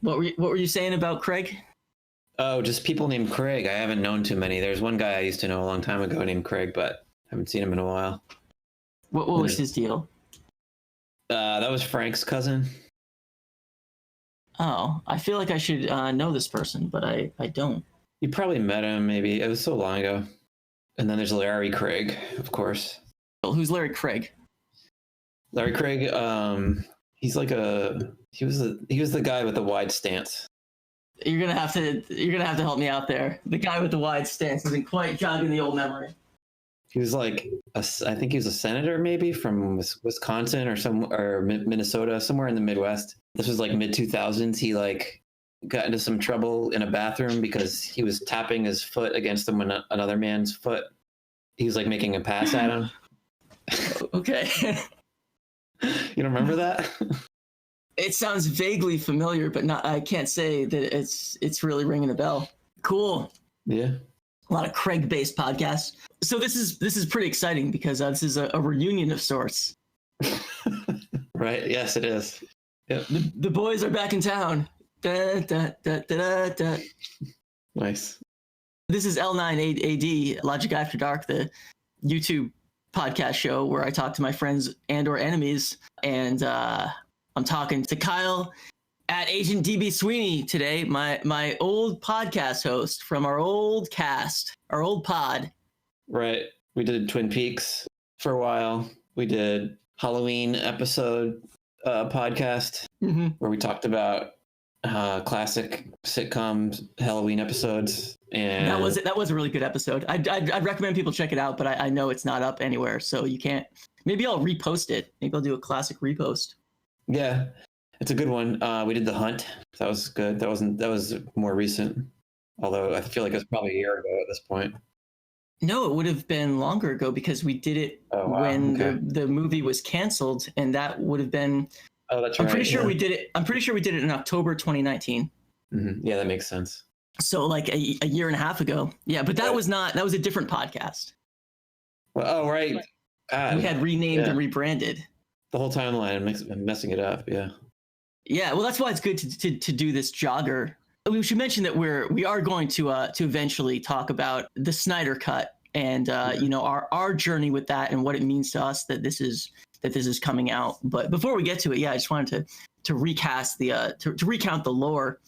What were you saying about Craig? Oh, just people named Craig. I haven't known too many. There's one guy I used to know a long time ago named Craig, but I haven't seen him in a while. What was his deal? That was Frank's cousin. Oh, I feel like I should know this person, but I don't. You probably met him, maybe. It was so long ago. And then there's Larry Craig, of course. Well, who's Larry Craig? Larry Craig, he was the guy with the wide stance. You're gonna have to help me out there. The guy with the wide stance isn't quite jogging the old memory. He was I think he was a senator maybe from Wisconsin or Minnesota, somewhere in the Midwest. This was like mid 2000s. He got into some trouble in a bathroom because he was tapping his foot against another man's foot. He was making a pass at him. Okay. You don't remember that? It sounds vaguely familiar, but I can't say that it's really ringing a bell. Cool. Yeah. A lot of Craig-based podcasts. So this is pretty exciting because this is a reunion of sorts. Right. Yes, it is. Yep. The boys are back in town. Da, da, da, da, da. Nice. This is L0G1c9UY, Logic After Dark, the YouTube podcast show where I talk to my friends and or enemies, and I'm talking to Kyle at Agent DB Sweeney today, my old podcast host from our old cast, our old pod. Right. We did Twin Peaks for a while. We did Halloween episode podcast where we talked about classic sitcom Halloween episodes. And that was a really good episode. I'd recommend people check it out, but I know it's not up anywhere, so you can't. Maybe I'll repost it. Maybe I'll do a classic repost. Yeah, it's a good one. We did The Hunt. That was good. That was more recent. Although I feel like it was probably a year ago at this point. No, it would have been longer ago because we did it when the movie was canceled, and that would have been. Oh, that's right. I'm pretty sure we did it in October 2019. Mm-hmm. Yeah, that makes sense. So like a year and a half ago. Yeah, but that was a different podcast. Well, oh, right. We had renamed and rebranded. The whole timeline, I'm messing it up. Yeah. Yeah. Well, that's why it's good to do this jogger. We should mention that we are going to eventually talk about the Snyder Cut and our journey with that and what it means to us that this is coming out. But before we get to it, I just wanted to recast to recount the lore.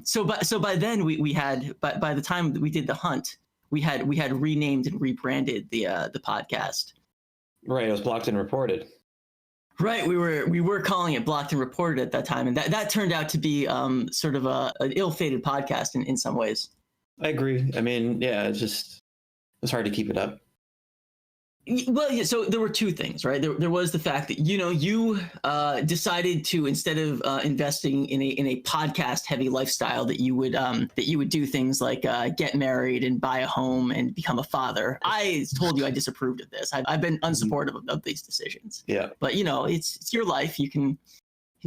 So by then we had by the time we did The Hunt, we had renamed and rebranded the podcast. Right, it was Blocked and Reported. Right, we were calling it Blocked and Reported at that time, and that turned out to be sort of an ill-fated podcast in some ways. I agree. I mean, yeah, it was hard to keep it up. Well, yeah, so there were two things, right? There was the fact that you decided to, instead of investing in a podcast heavy lifestyle, that you would do things like get married and buy a home and become a father. I told you I disapproved of this. I've been unsupportive of these decisions. Yeah, but it's your life. You can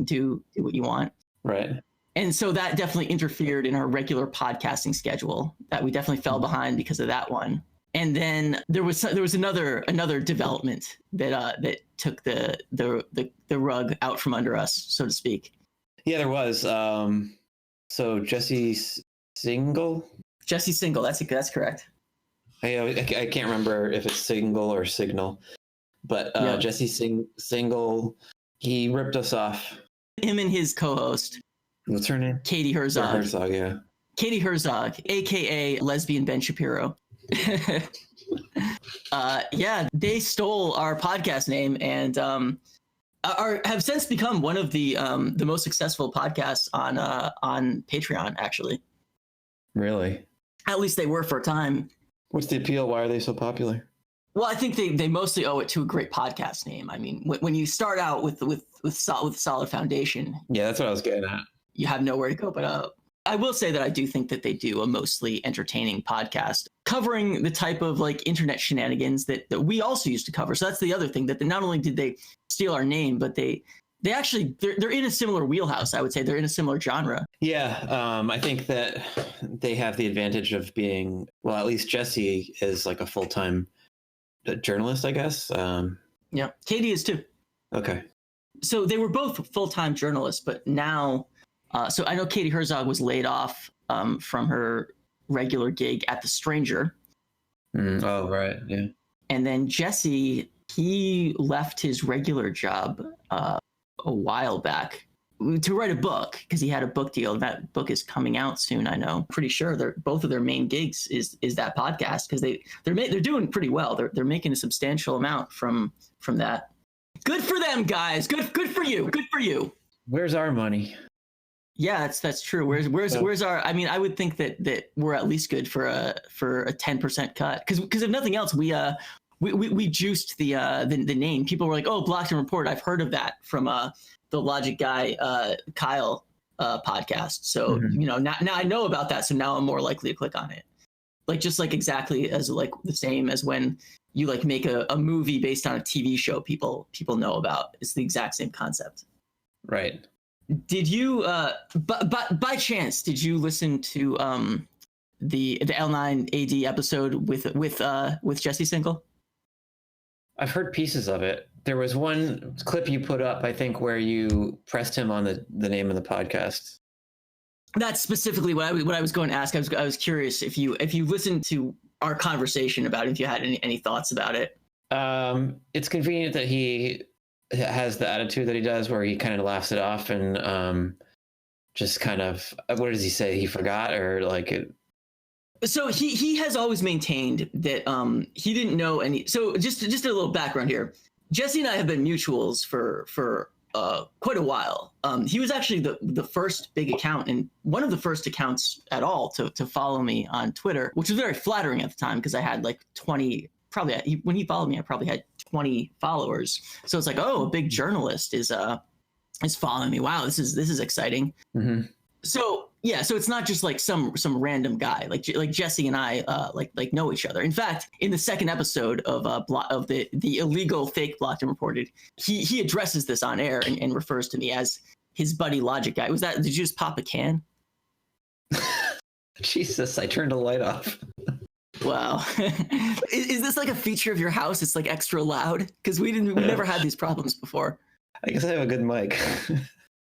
do what you want. Right. And so that definitely interfered in our regular podcasting schedule. That we definitely fell behind because of that one. And then there was another development that took the rug out from under us, so to speak. Yeah, there was. So Jesse Single. That's correct. I can't remember if it's Single or Signal, but Jesse Single, he ripped us off. Him and his co-host. What's her name? Katie Herzog. Herzog, yeah. Katie Herzog, aka lesbian Ben Shapiro. They stole our podcast name and have since become one of the most successful podcasts on Patreon, actually. Really? At least they were for a time. What's the appeal? Why are they so popular? Well, I think they mostly owe it to a great podcast name. I mean, when you start out with solid foundation, yeah, that's what I was getting at. You have nowhere to go but up. I will say that I do think that they do a mostly entertaining podcast covering the type of internet shenanigans that we also used to cover. So that's the other thing, that not only did they steal our name, but they're in a similar wheelhouse. I would say they're in a similar genre. Yeah. I think that they have the advantage of being, well, at least Jesse is like a full-time journalist, I guess. Yeah. Katie is too. Okay. So they were both full-time journalists, but now So I know Katie Herzog was laid off from her regular gig at The Stranger. Oh, right. Yeah. And then Jesse, he left his regular job a while back to write a book because he had a book deal. That book is coming out soon. I know. Pretty sure both of their main gigs is that podcast because they're doing pretty well. They're making a substantial amount from that. Good for them, guys. Good for you. Good for you. Where's our money? Yeah, that's true. Where's our? I mean, I would think that we're at least good for a 10% cut because if nothing else, we juiced the name. People were like, "Oh, Blocked and Reported. I've heard of that from the Logic guy Kyle podcast." So now I know about that. So now I'm more likely to click on it. Like just like exactly as like the same as when you like make a movie based on a TV show. People know about. It's the exact same concept. Right. Did you, by chance, did you listen to the L9AD episode with Jesse Single? I've heard pieces of it. There was one clip you put up, I think, where you pressed him on the name of the podcast. That's specifically what I was going to ask. I was curious if you listened to our conversation about it, if you had any thoughts about it. It's convenient that he has the attitude that he does where he kind of laughs it off and just kind of, what does he say? He forgot or like it. So he has always maintained that he didn't know any. So just a little background here. Jesse and I have been mutuals for quite a while. He was actually the first big account and one of the first accounts at all to follow me on Twitter, which was very flattering at the time because I had like 20. Probably when he followed me, I probably had 20 followers. So it's like, oh, a big journalist is following me. Wow, this is exciting. Mm-hmm. So yeah, so it's not just like some random guy. Like Jesse and I like know each other. In fact, in the second episode of the illegal fake Blocked and Reported, he addresses this on air and refers to me as his buddy Logic guy. Did you just pop a can? Jesus, I turned a light off. Wow. Is this like a feature of your house? It's like extra loud? Because we never had these problems before. I guess I have a good mic.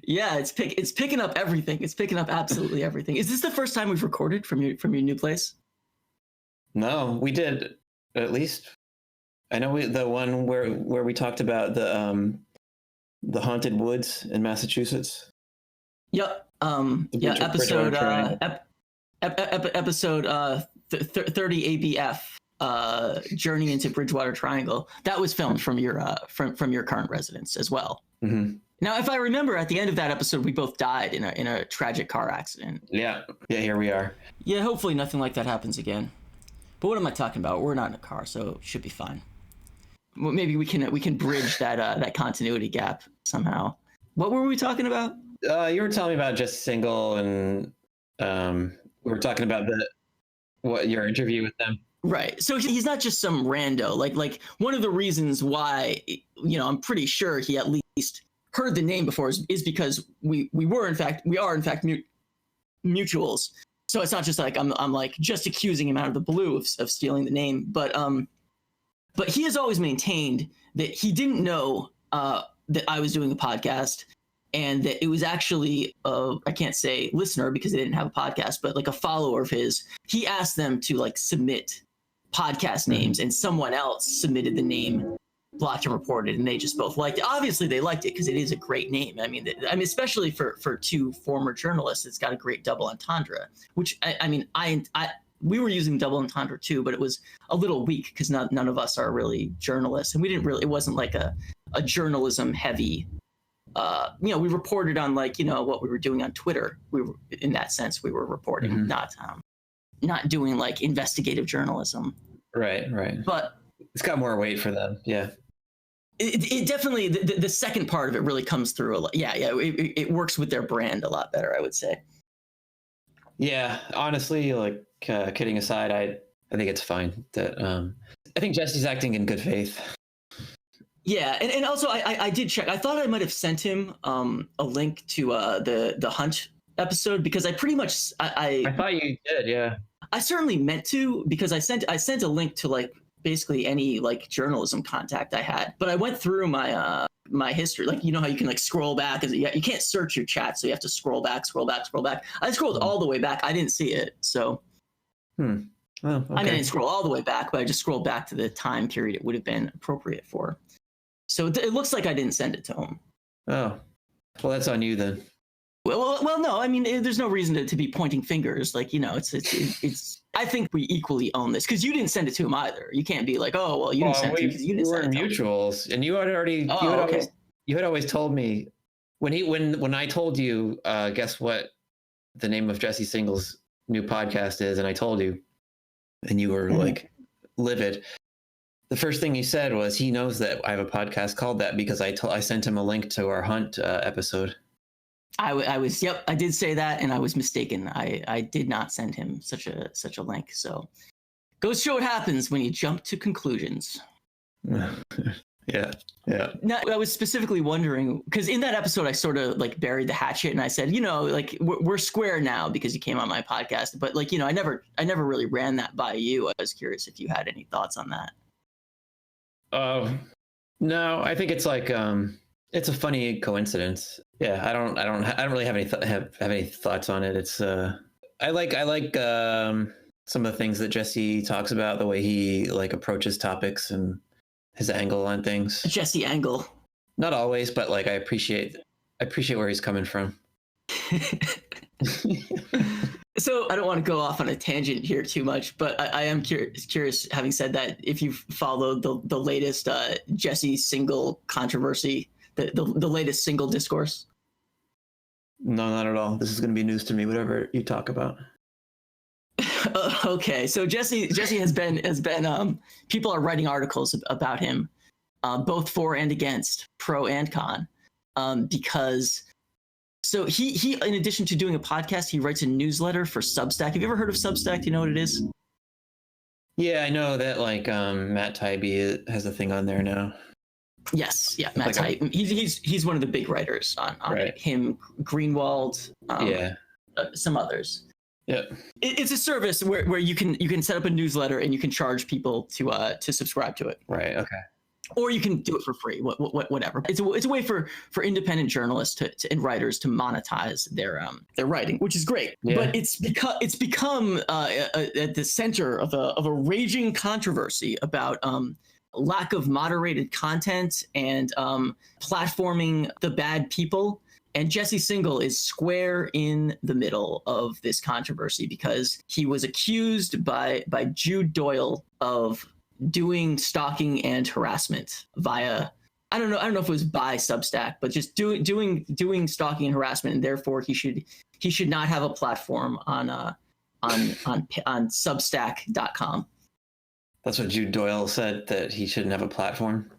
Yeah, it's picking up everything. It's picking up absolutely everything. Is this the first time we've recorded from your new place? No, we did at least. I know the one where we talked about the haunted woods in Massachusetts. Yep. Episode episode 30 ABF, Journey into Bridgewater Triangle. That was filmed from your current residence as well. Mm-hmm. Now, if I remember, at the end of that episode, we both died in a tragic car accident. Yeah. Here we are. Yeah, hopefully nothing like that happens again. But what am I talking about? We're not in a car, so it should be fine. Well, maybe we can bridge that continuity gap somehow. What were we talking about? You were telling me about Just Single, and we were talking about your interview with them. Right. So he's not just some rando. Like one of the reasons why, I'm pretty sure he at least heard the name before is because we are in fact mutuals. So it's not just like I'm like just accusing him out of the blue of stealing the name, but he has always maintained that he didn't know that I was doing a podcast, and that it was actually I can't say listener because they didn't have a podcast, but like a follower of his. He asked them to like submit podcast names, and someone else submitted the name Blocked and Reported, and they just both liked it. Obviously, they liked it because it is a great name. I mean, especially for two former journalists, it's got a great double entendre. Which we were using double entendre too, but it was a little weak because none of us are really journalists, and we didn't really. It wasn't like a journalism heavy. We reported on what we were doing on Twitter. We were, in that sense, we were reporting, not doing like investigative journalism. Right. But it's got more weight for them. Yeah. It definitely, the second part of it really comes through a lot. Yeah. It works with their brand a lot better, I would say. Yeah. Honestly, like kidding aside, I think it's fine that I think Jesse's acting in good faith. Yeah, and also I did check. I thought I might have sent him a link to the Hunt episode because I pretty much I thought you did. Yeah. I certainly meant to because I sent a link to like basically any like journalism contact I had. But I went through my my history, like you know how you can like scroll back, you can't search your chat, so you have to scroll back. I scrolled all the way back. I didn't see it, so. Oh, okay. I mean, I didn't scroll all the way back, but I just scrolled back to the time period it would have been appropriate for. So it looks like I didn't send it to him. Oh, well, that's on you then. Well, no. I mean, there's no reason to be pointing fingers. Like, you know, it's. I think we equally own this because you didn't send it to him either. You can't be like, oh, well, you didn't send it because you didn't send it to him. Mutuals, and you had already. You had always told me when I told you, guess what, the name of Jesse Single's new podcast is, and I told you, and you were like livid. The first thing he said was he knows that I have a podcast called that because I sent him a link to our hunt episode. Yep, I did say that, and I was mistaken. I did not send him such a link. So, goes to show what happens when you jump to conclusions. Yeah. Now, I was specifically wondering because in that episode I sort of like buried the hatchet and I said, you know, like we're square now because you came on my podcast. But like, you know, I never really ran that by you. I was curious if you had any thoughts on that. No, I think it's like it's a funny coincidence. Yeah, I don't really have any thoughts on it. It's I like some of the things that Jesse talks about, the way he like approaches topics and his angle on things. Jesse angle. Not always, but like I appreciate where he's coming from. So I don't want to go off on a tangent here too much, but I am curious, having said that, if you've followed the latest Jesse Single controversy, the latest single discourse. No, not at all. This is going to be news to me, whatever you talk about. Okay, so Jesse has been people are writing articles about him, both for and against, pro and con, because so he in addition to doing a podcast, he writes a newsletter for Substack. Have you ever heard of Substack? Do you know what it is? Yeah, I know that like Matt Taibbi has a thing on there now. Yes, yeah, Matt Taibbi. He's one of the big writers on right. Him, Greenwald, some others. Yeah, it's a service where you can set up a newsletter and you can charge people to subscribe to it. Right. Okay. Or you can do it for free. Whatever. It's a way for independent journalists and writers to monetize their writing, which is great. Yeah. But it's become at the center of a raging controversy about lack of moderated content and platforming the bad people. And Jesse Single is square in the middle of this controversy because he was accused by Jude Doyle of doing stalking and harassment via I don't know if it was by Substack, but just doing stalking and harassment, and therefore he should not have a platform on Substack.com. That's what Jude Doyle said, that he shouldn't have a platform.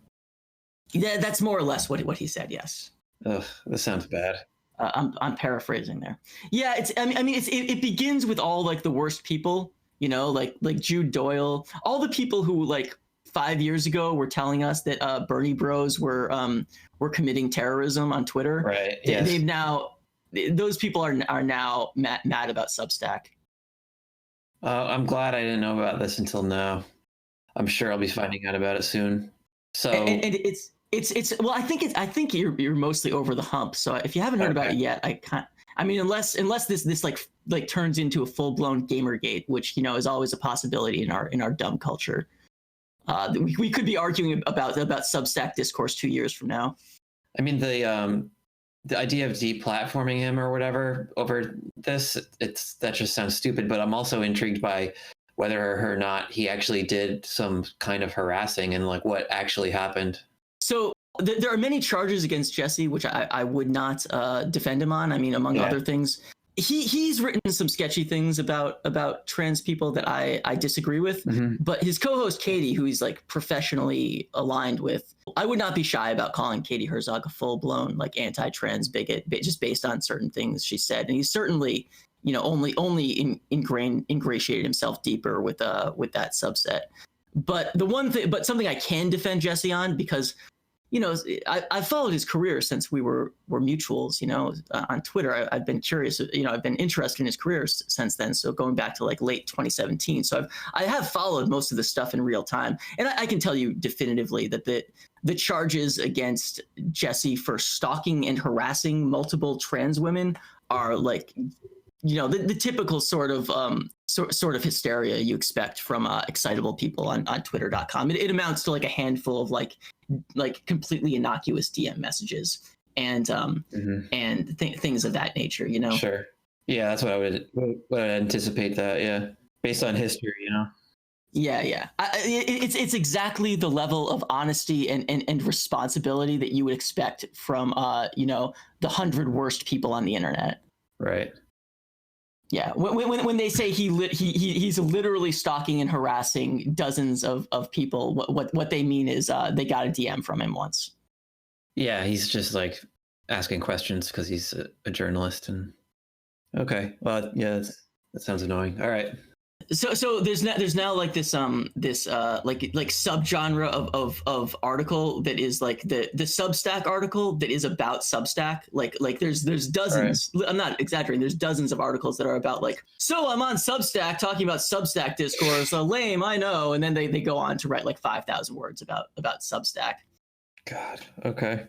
Yeah, that's more or less what he said. Yes. Ugh, this sounds bad. I'm paraphrasing there. Yeah, it begins with all like the worst people, you know, like Jude Doyle, all the people who like 5 years ago were telling us that Bernie Bros were committing terrorism on Twitter. Right. Yes. Those people are now mad about Substack. I'm glad I didn't know about this until now. I'm sure I'll be finding out about it soon. So and it's well, I think you're mostly over the hump. So if you haven't heard about it yet, unless this like turns into a full blown Gamergate, which you know is always a possibility in our dumb culture. We could be arguing about Substack discourse 2 years from now. I mean the idea of deplatforming him or whatever over this, that just sounds stupid. But I'm also intrigued by whether or not he actually did some kind of harassing and like what actually happened. So there are many charges against Jesse, which I would not defend him on. I mean, among other things, he's written some sketchy things about trans people that I disagree with. Mm-hmm. But his co-host Katie, who he's like professionally aligned with, I would not be shy about calling Katie Herzog a full-blown like anti-trans bigot just based on certain things she said. And he's certainly, you know, only ingratiated himself deeper with that subset. But something I can defend Jesse on, because I've followed his career since we were mutuals, on Twitter. I've been curious, I've been interested in his career since then. So going back to like late 2017. So I have followed most of the stuff in real time. And I can tell you definitively that the charges against Jesse for stalking and harassing multiple trans women are like, the typical sort of hysteria you expect from excitable people on Twitter.com. It amounts to like a handful of like completely innocuous DM messages and things of that nature. Sure. Yeah, that's what I would anticipate that. Yeah, based on history. Yeah. It's exactly the level of honesty and responsibility that you would expect from the 100 worst people on the internet. Right. Yeah, when they say he's literally stalking and harassing dozens of people, what they mean is they got a DM from him once. Yeah, he's just like asking questions because he's a journalist. And okay, well, yeah, that sounds annoying. All right. So there's now like this like subgenre of article that is like the Substack article that is about Substack. Like there's dozens. Right. I'm not exaggerating. There's dozens of articles that are about like, so I'm on Substack talking about Substack discourse. Lame, I know. And then they go on to write like 5,000 words about Substack. God. Okay.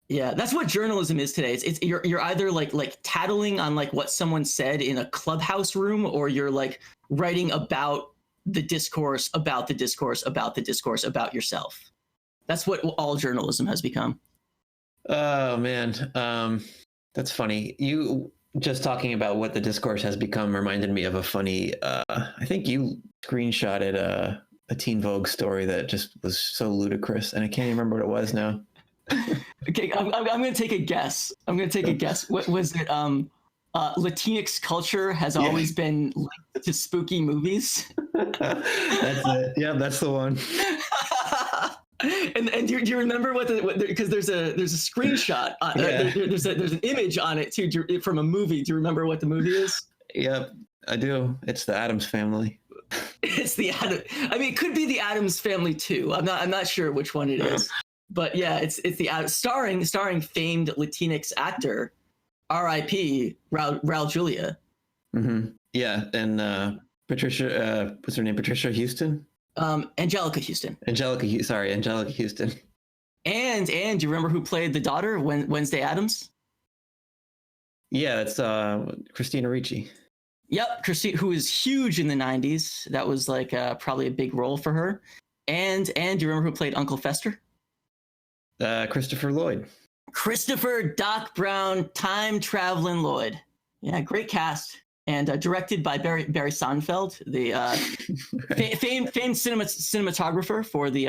Yeah, that's what journalism is today. It's you're either like tattling on like what someone said in a clubhouse room, or you're like writing about the discourse about the discourse about the discourse about yourself. That's what all journalism has become. Oh man, that's funny. You just talking about what the discourse has become reminded me of a funny. I think you screenshotted a Teen Vogue story that just was so ludicrous, and I can't even remember what it was now. Okay, I'm going to take a guess. What was it? Latinx culture has always been linked to spooky movies. That's it. Yeah, that's the one. And do you remember because there's a screenshot. There's an image on it too from a movie. Do you remember what the movie is? Yep, I do. It's the Addams Family. It's the Addams. I mean, it could be the Addams Family too. I'm not sure which one it is. But yeah, it's the starring famed Latinx actor, R.I.P. Raul Julia. Mm-hmm. Yeah, and Patricia, what's her name? Patricia Houston. Angelica Houston. Angelica Houston. And do you remember who played the daughter, Wednesday Addams? Yeah, that's Christina Ricci. Yep, Christine, who was huge in the '90s. That was like probably a big role for her. And do you remember who played Uncle Fester? Christopher Lloyd. Christopher Doc Brown, time traveling Lloyd. Yeah, great cast. And directed by Barry Sonnenfeld, the famed cinematographer for the.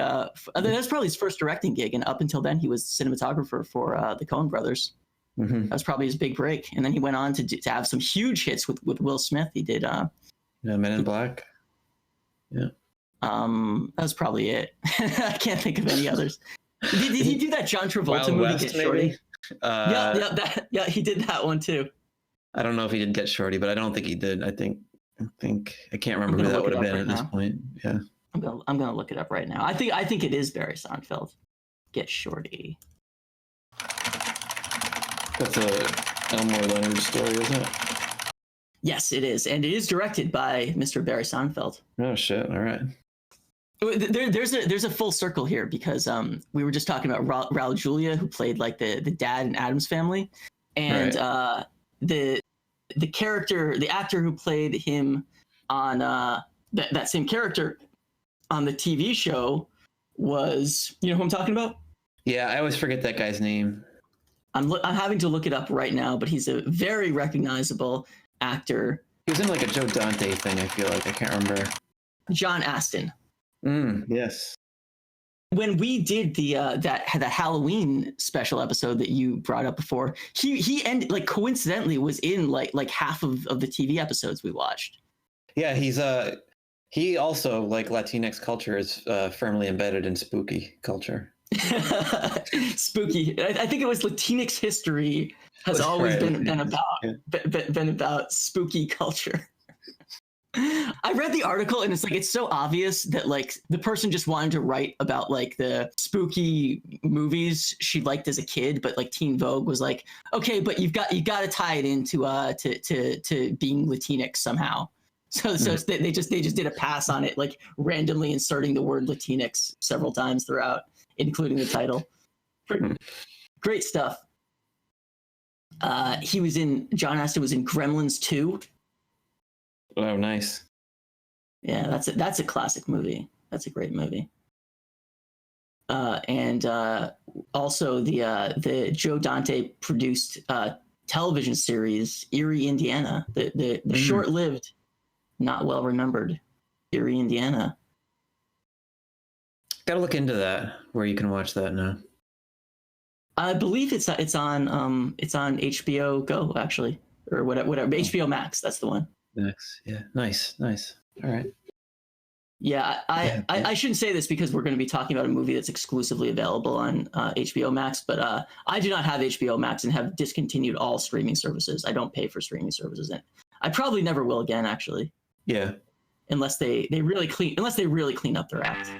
That's probably his first directing gig, and up until then, he was cinematographer for the Coen Brothers. Mm-hmm. That was probably his big break, and then he went on to have some huge hits with Will Smith. He did. Men in Black. Yeah. That was probably it. I can't think of any others. Did he do that John Travolta Wild movie, West, Get Shorty? Yeah, he did that one too. I don't know if he did Get Shorty, but I don't think he did. I think I can't remember who that would have been at this point. Yeah, I'm gonna look it up right now. I think it is Barry Sonnenfeld. Get Shorty. That's a Elmore Leonard story, isn't it? Yes, it is, and it is directed by Mr. Barry Sonnenfeld. Oh shit! All right. There's a full circle here because we were just talking about Raul Julia, who played like the dad in Addams Family, and right. The character, the actor who played him on that same character on the TV show was, you know who I'm talking about? Yeah, I always forget that guy's name. I'm having to look it up right now, but he's a very recognizable actor. He was in like a Joe Dante thing, I feel like. I can't remember. John Astin. Yes. When we did the Halloween special episode that you brought up before, he ended like coincidentally was in like half of the TV episodes we watched. Yeah, he also, like Latinx culture, is firmly embedded in spooky culture. Spooky. I think it was Latinx history has always been about spooky culture. I read the article and it's like it's so obvious that like the person just wanted to write about like the spooky movies she liked as a kid, but like Teen Vogue was like, okay, but you got to tie it into to being Latinx somehow. So they just did a pass on it, like randomly inserting the word Latinx several times throughout, including the title. Great stuff. John Astin was in Gremlins 2. Oh, nice. Yeah, that's a classic movie. That's a great movie. And also the Joe Dante produced television series Erie, Indiana. The short-lived, not well remembered Erie, Indiana. Got to look into that. Where you can watch that now. I believe it's on HBO Go actually, or whatever. HBO Max. That's the one. Next, yeah, nice. All right. Yeah, I shouldn't say this because we're going to be talking about a movie that's exclusively available on HBO Max, but I do not have HBO Max and have discontinued all streaming services. I don't pay for streaming services, and I probably never will again, actually. Yeah. Unless they really clean up their act.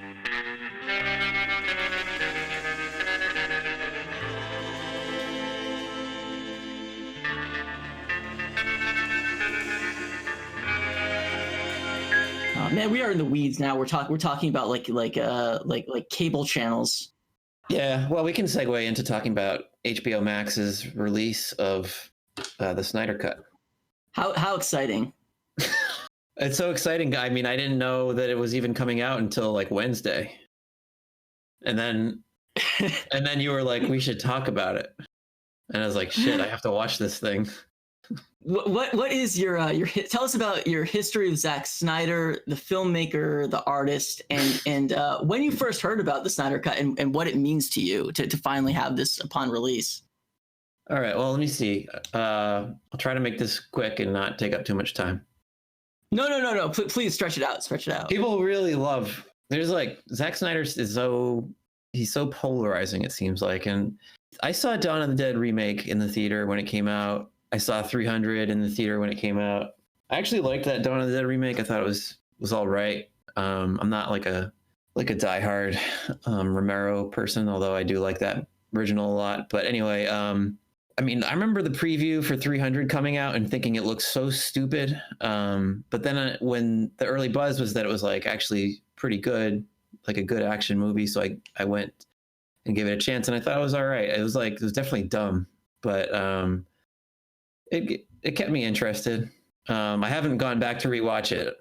Man, we are in the weeds now. We're talking about like cable channels. Yeah, well, we can segue into talking about HBO Max's release of the Snyder Cut. How exciting! It's so exciting. I mean, I didn't know that it was even coming out until like Wednesday, and then you were like, "We should talk about it," and I was like, "Shit, I have to watch this thing." What is your tell us about your history of Zack Snyder, the filmmaker, the artist, and when you first heard about the Snyder Cut and what it means to you to finally have this upon release. All right, well, let me see. I'll try to make this quick and not take up too much time. No. Please stretch it out. People really love. There's like Zack Snyder is he's so polarizing. It seems like, and I saw Dawn of the Dead remake in the theater when it came out. I saw 300 in the theater when it came out. I actually liked that Dawn of the Dead remake. I thought it was all right. I'm not like a diehard Romero person, although I do like that original a lot. But anyway, I mean, I remember the preview for 300 coming out and thinking it looked so stupid. But then when the early buzz was that it was like actually pretty good, like a good action movie, so I went and gave it a chance, and I thought it was all right. It was definitely dumb, but it kept me interested. I haven't gone back to rewatch it.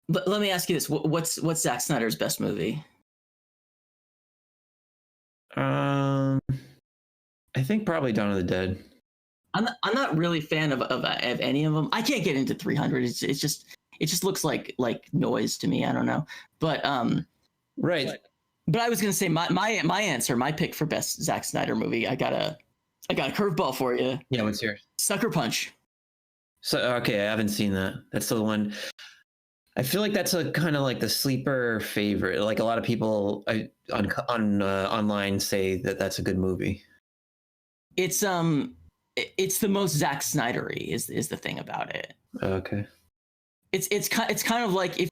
But let me ask you this: what's Zack Snyder's best movie? I think probably Dawn of the Dead. I'm not really a fan of any of them. I can't get into 300. It just looks like noise to me. I don't know, but right. But I was gonna say my answer, my pick for best Zack Snyder movie. I got a curveball for you. Yeah, what's yours? Sucker Punch. So okay, I haven't seen that. That's the one. I feel like that's a kind of like the sleeper favorite. Like a lot of people online say that that's a good movie. It's the most Zack Snyder-y is the thing about it. Okay. It's kind of like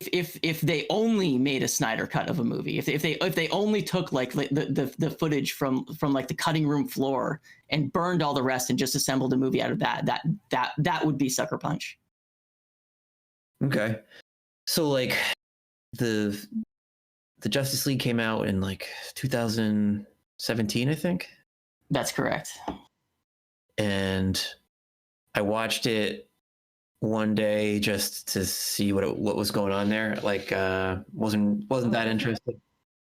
if they only made a Snyder cut of a movie, if they only took like the footage from like the cutting room floor and burned all the rest and just assembled a movie out of that would be Sucker Punch. Okay. So like the Justice League came out in like 2017, I think. That's correct. And I watched it one day just to see what was going on there. Like wasn't that interested.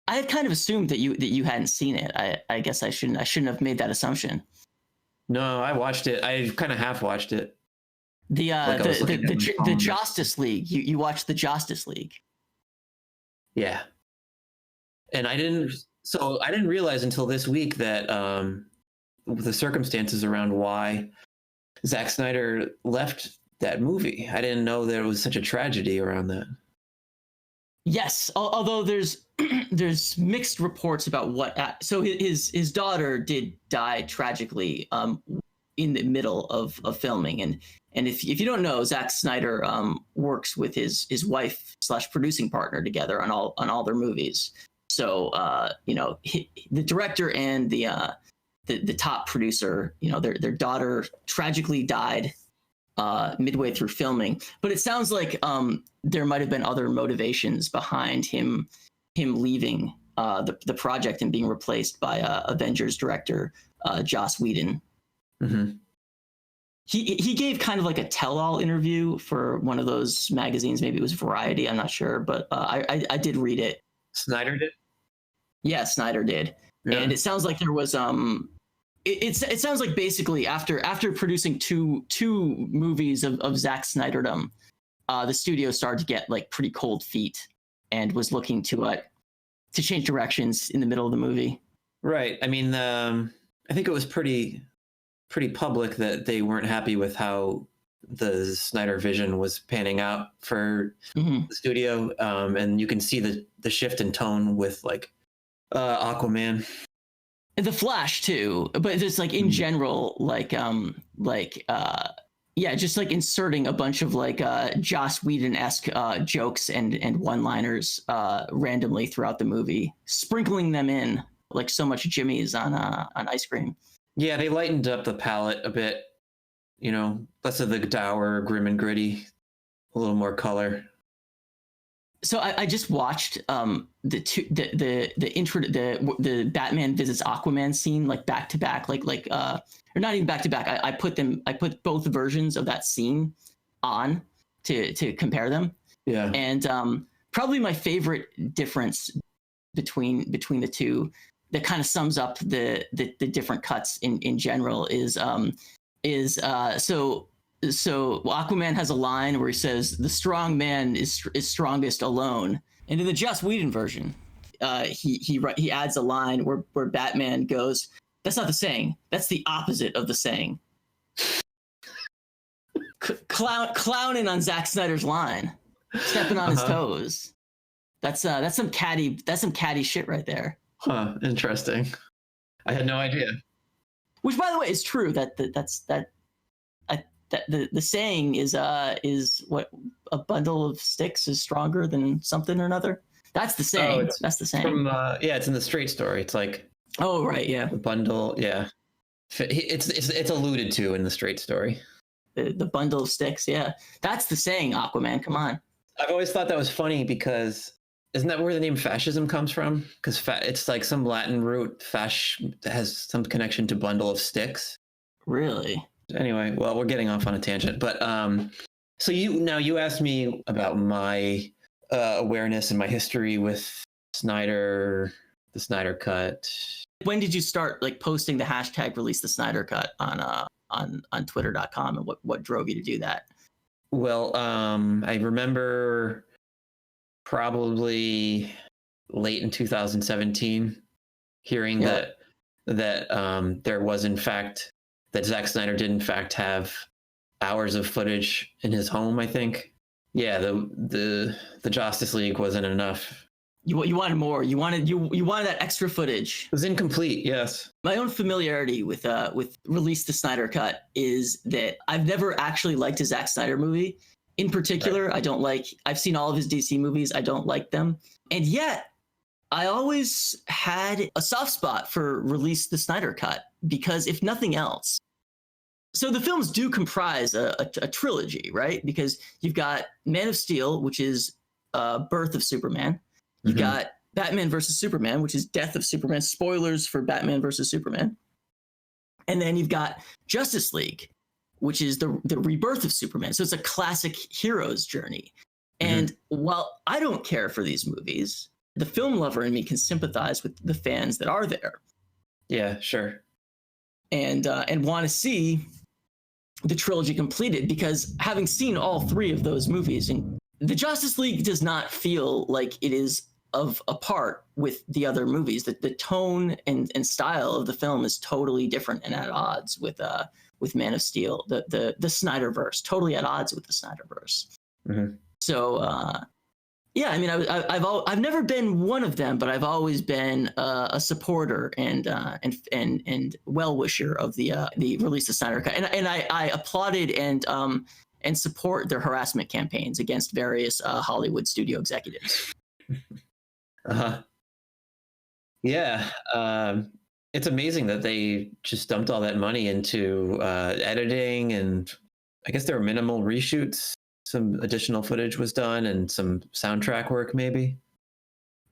I had kind of assumed that you hadn't seen it. I guess I shouldn't have made that assumption. No, I watched it. I kind of half watched it. The Justice League. You watched the Justice League. Yeah. And I didn't realize until this week that the circumstances around why Zack Snyder left that movie. I didn't know there was such a tragedy around that. Yes, although there's mixed reports about what. So his daughter did die tragically in the middle of filming. And if you don't know, Zack Snyder works with his wife / producing partner together on all their movies. So the director and the top producer, their daughter tragically died midway through filming. But it sounds like there might have been other motivations behind him leaving the project and being replaced by Avengers director Joss Whedon. Mm-hmm. He gave kind of like a tell-all interview for one of those magazines. Maybe it was Variety. I'm not sure, but I did read it. Snyder did? Yeah, Snyder did. Yeah. And it sounds like there was it sounds like basically after producing two movies of Zack Snyderdom, the studio started to get like pretty cold feet and was looking to change directions in the middle of the movie. Right. I mean, I think it was pretty public that they weren't happy with how the Snyder vision was panning out for the studio, and you can see the shift in tone with like Aquaman. And the Flash too, but just like in general, just like inserting a bunch of like Joss Whedon-esque jokes and one-liners randomly throughout the movie, sprinkling them in like so much Jimmy's on ice cream. Yeah, they lightened up the palette a bit, less of the dour, grim and gritty, a little more color. So I just watched the Batman visits Aquaman scene like back to back, or not even back to back. I put both versions of that scene on to compare them. Yeah. And probably my favorite difference between the two that kind of sums up the different cuts in general is Aquaman has a line where he says, "The strong man is strongest alone." And in the Joss Whedon version, he adds a line where Batman goes, "That's not the saying. That's the opposite of the saying." Clowning on Zack Snyder's line, stepping on his toes. That's some catty shit right there. Huh. Interesting. I had no idea. Which, by the way, is true. The saying is what a bundle of sticks is stronger than something or another. That's the saying. That's the saying. From it's in the Straight Story. It's like, oh right, yeah, the bundle. Yeah, it's alluded to in the Straight Story. The bundle of sticks. Yeah, that's the saying. Aquaman, come on. I've always thought that was funny because isn't that where the name fascism comes from? Because it's like some Latin root. Fash has some connection to bundle of sticks. Really? Anyway, well, we're getting off on a tangent, but so you asked me about my awareness and my history with Snyder, the Snyder Cut. When did you start like posting the hashtag release the Snyder Cut on Twitter.com, and what drove you to do that? Well, I remember probably late in 2017 hearing that there was in fact that Zack Snyder did in fact have hours of footage in his home, I think. Yeah, the Justice League wasn't enough. You wanted more. You wanted that extra footage. It was incomplete, yes. My own familiarity with Release the Snyder Cut is that I've never actually liked a Zack Snyder movie. In particular, right. I've seen all of his DC movies. I don't like them. And yet, I always had a soft spot for Release the Snyder Cut because if nothing else, so the films do comprise a trilogy, right? Because you've got Man of Steel, which is Birth of Superman. You've got Batman versus Superman, which is Death of Superman. Spoilers for Batman versus Superman. And then you've got Justice League, which is the rebirth of Superman. So it's a classic hero's journey. And while I don't care for these movies, the film lover in me can sympathize with the fans that are there. Yeah, sure. And want to see the trilogy completed, because having seen all three of those movies, and the Justice League does not feel like it is apart with the other movies. That the tone and style of the film is totally different and at odds with Man of Steel, the Snyderverse, totally at odds with the Snyderverse. So Yeah, I mean, I've never been one of them, but I've always been a supporter and well wisher of the release of Snyder Cut, and I applauded and support their harassment campaigns against various Hollywood studio executives. Uh-huh. Yeah, it's amazing that they just dumped all that money into editing, and I guess there were minimal reshoots. Some additional footage was done, and some soundtrack work, maybe.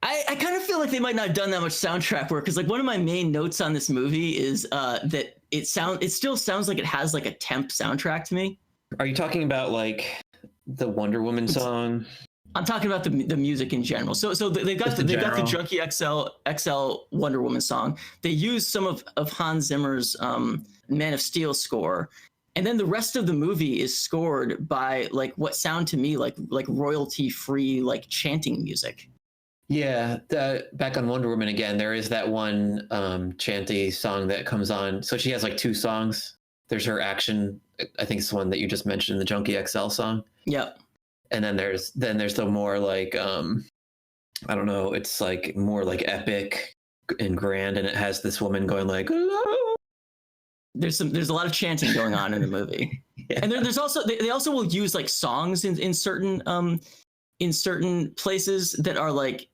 I kind of feel like they might not have done that much soundtrack work because like one of my main notes on this movie is that it still sounds like it has like a temp soundtrack to me. Are you talking about like the Wonder Woman song? I'm talking about the music in general. So they've got the Junkie XL Wonder Woman song. They use some of Hans Zimmer's Man of Steel score, and then the rest of the movie is scored by like what sound to me like royalty free like chanting music. Yeah, back on Wonder Woman again, there is that one chanty song that comes on. So she has like two songs. There's her action, I think it's the one that you just mentioned, the Junkie XL song. Yep. And then there's the more like I don't know, it's like more like epic and grand, and it has this woman going like, hello. There's a lot of chanting going on in the movie. Yeah. And there's also they also will use like songs in certain places that are like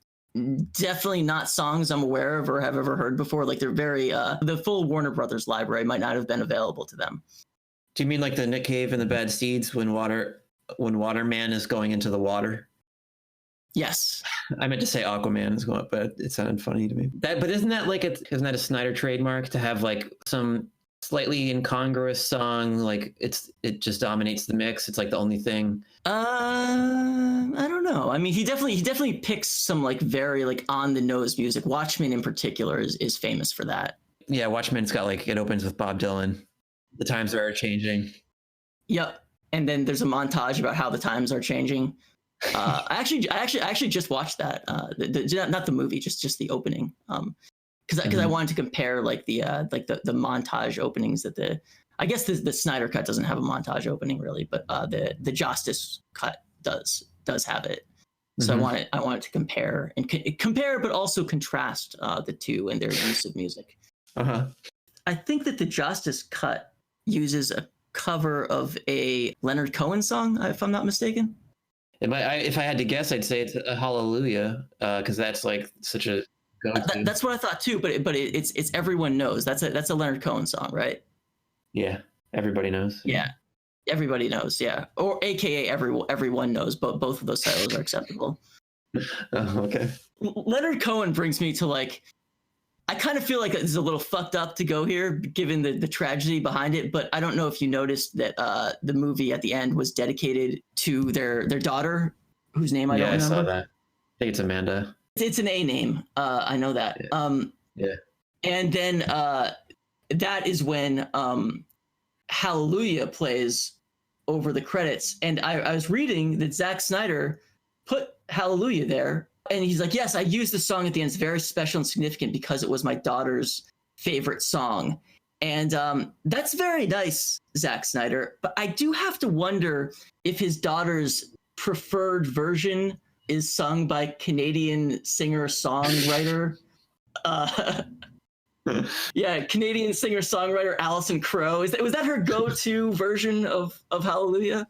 definitely not songs I'm aware of or have ever heard before. Like they're very the full Warner Brothers library might not have been available to them. Do you mean like the Nick Cave and the Bad Seeds when Waterman is going into the water? Yes. I meant to say Aquaman is going up, but it sounded funny to me. But isn't that a Snyder trademark to have like some slightly incongruous song, like it just dominates the mix? It's like the only thing. I don't know. I mean, he definitely picks some like very like on the nose music. Watchmen in particular is famous for that. Yeah, Watchmen's got like, it opens with Bob Dylan. The times are changing. Yep. And then there's a montage about how the times are changing. I actually just watched that. Not the movie, just the opening. Because I wanted to compare like the montage openings that I guess the Snyder cut doesn't have a montage opening really, but the Justice cut does have it. So I wanted to compare, but also contrast the two and their use of music. I think that the Justice cut uses a cover of a Leonard Cohen song, if I'm not mistaken. If I had to guess, I'd say it's a Hallelujah, because that's like such a go-to. That's what I thought too, but it's Everyone Knows. That's a Leonard Cohen song, right? Yeah, everybody knows. Yeah, everybody knows. Yeah, or AKA everyone knows. But both of those titles are acceptable. Oh, okay. Leonard Cohen brings me to like, I kind of feel like it's a little fucked up to go here, given the tragedy behind it. But I don't know if you noticed that the movie at the end was dedicated to their daughter, whose name I don't remember. Yeah, I saw that. I think it's Amanda. It's an A name. I know that. Yeah. Yeah. And then that is when Hallelujah plays over the credits. And I was reading that Zack Snyder put Hallelujah there. And he's like, yes, I used the song at the end. It's very special and significant because it was my daughter's favorite song. And that's very nice, Zack Snyder. But I do have to wonder if his daughter's preferred version is sung by Canadian singer-songwriter. Canadian singer-songwriter Alison Krauss. Was that her go-to version of Hallelujah?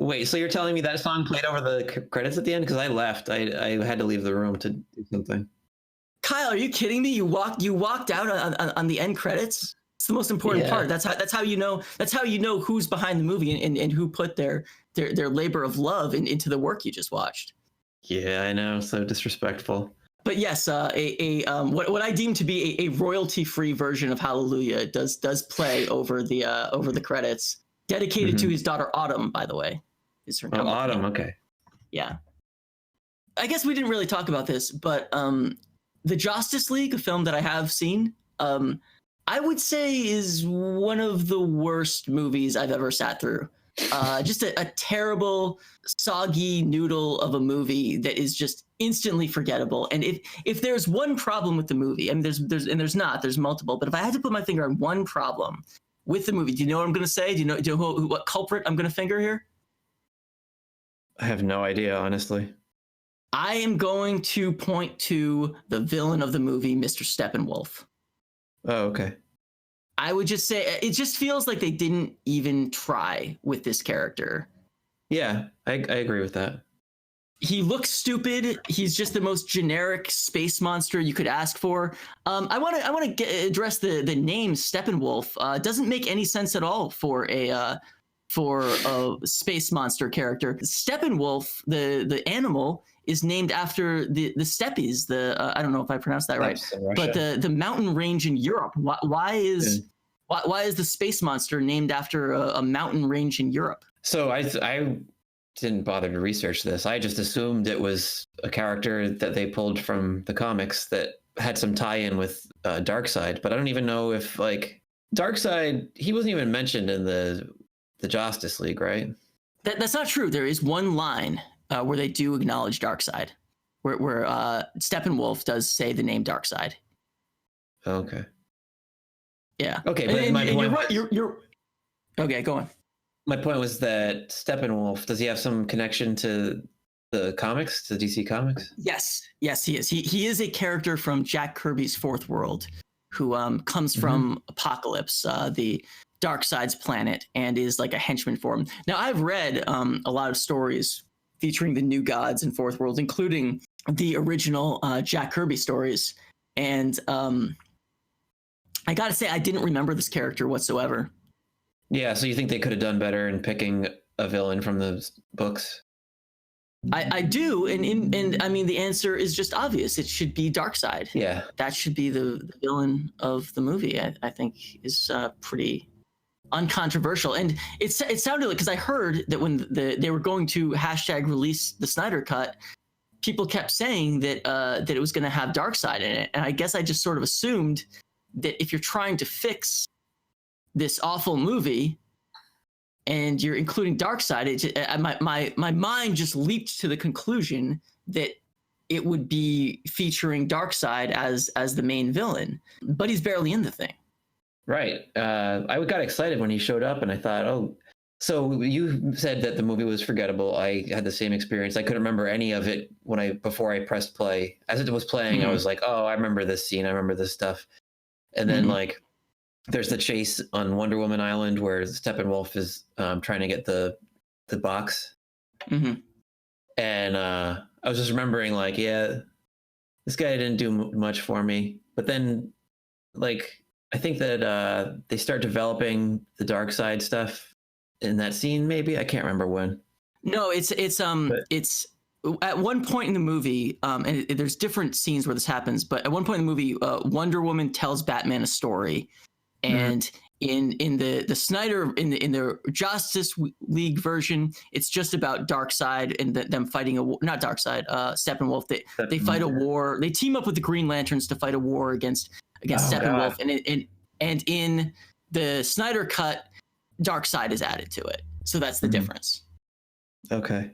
Wait, so you're telling me that song played over the credits at the end? Because I left. I had to leave the room to do something. Kyle, are you kidding me? You walked out on the end credits? It's the most important part. That's how you know who's behind the movie and who put their labor of love into the work you just watched. Yeah, I know. So disrespectful. But yes, what I deem to be a royalty-free version of Hallelujah does play over the credits. Dedicated to his daughter Autumn, by the way, is her name. Oh, Autumn. Okay. Yeah. I guess we didn't really talk about this, but the Justice League, a film that I have seen, I would say is one of the worst movies I've ever sat through. Just a terrible, soggy noodle of a movie that is just instantly forgettable. And if there's one problem with the movie, I mean, there's multiple, but if I had to put my finger on one problem with the movie, do you know what I'm going to say? Do you know what culprit I'm going to finger here? I have no idea, honestly. I am going to point to the villain of the movie, Mr. Steppenwolf. Oh, okay. I would just say it just feels like they didn't even try with this character. Yeah, I agree with that. He looks stupid. He's just the most generic space monster you could ask for. I want to address the name Steppenwolf. It doesn't make any sense at all for a space monster character. Steppenwolf, the animal, is named after the steppes. I don't know if I pronounced that right, but the mountain range in Europe. Why is the space monster named after a mountain range in Europe? So I didn't bother to research this. I just assumed it was a character that they pulled from the comics that had some tie-in with Darkseid, but I don't even know if like Darkseid, he wasn't even mentioned in the Justice League, right? That's not true. There is one line where they do acknowledge Darkseid, where Steppenwolf does say the name Darkseid. Okay. Yeah. Okay, but and my point, you're okay. Go on. My point was that Steppenwolf, does he have some connection to the comics, to DC Comics? Yes, he is. He is a character from Jack Kirby's Fourth World, who comes from Apocalypse, the Darkseid's planet, and is like a henchman for him. Now, I've read a lot of stories featuring the new gods in Fourth World, including the original Jack Kirby stories, and I gotta say, I didn't remember this character whatsoever. Yeah, so you think they could have done better in picking a villain from the books? I do, and I mean the answer is just obvious. It should be Darkseid. Yeah, that should be the villain of the movie. I think is pretty uncontroversial, and it sounded like, because I heard that when they were going to hashtag release the Snyder Cut, people kept saying that that it was going to have Darkseid in it, and I guess I just sort of assumed that if you're trying to fix this awful movie and you're including Darkseid, my mind just leaped to the conclusion that it would be featuring Darkseid as the main villain, but he's barely in the thing. Right. I got excited when he showed up, and I thought, oh, so you said that the movie was forgettable. I had the same experience. I couldn't remember any of it before I pressed play. As it was playing, I was like, oh, I remember this scene. I remember this stuff. And then like, there's the chase on Wonder Woman Island where Steppenwolf is trying to get the box. And I was just remembering, like, yeah, this guy didn't do much for me. But then, like, I think that they start developing the Darkseid stuff in that scene. Maybe I can't remember when. No, it's at one point in the movie, and there's different scenes where this happens. But at one point in the movie, Wonder Woman tells Batman a story. And in the Snyder in the Justice League version, it's just about Darkseid and them fighting not Darkseid, Steppenwolf. They fight a war. They team up with the Green Lanterns to fight a war against Steppenwolf. And in the Snyder cut, Darkseid is added to it. So that's the difference. Okay.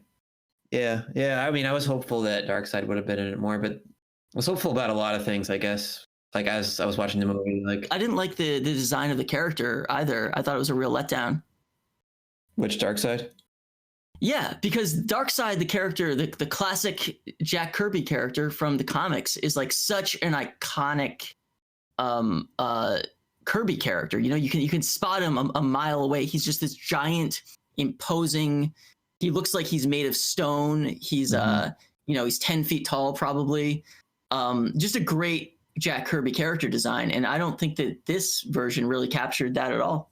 Yeah. I mean, I was hopeful that Darkseid would have been in it more, but I was hopeful about a lot of things, I guess. Like, as I was watching the movie, like, I didn't like the design of the character either. I thought it was a real letdown. Which Darkseid? Yeah, because Darkseid, the character, the classic Jack Kirby character from the comics, is like such an iconic Kirby character. You know, you can spot him a mile away. He's just this giant, imposing. He looks like he's made of stone. He's he's 10 feet tall probably. Just a great Jack Kirby character design, and I don't think that this version really captured that at all.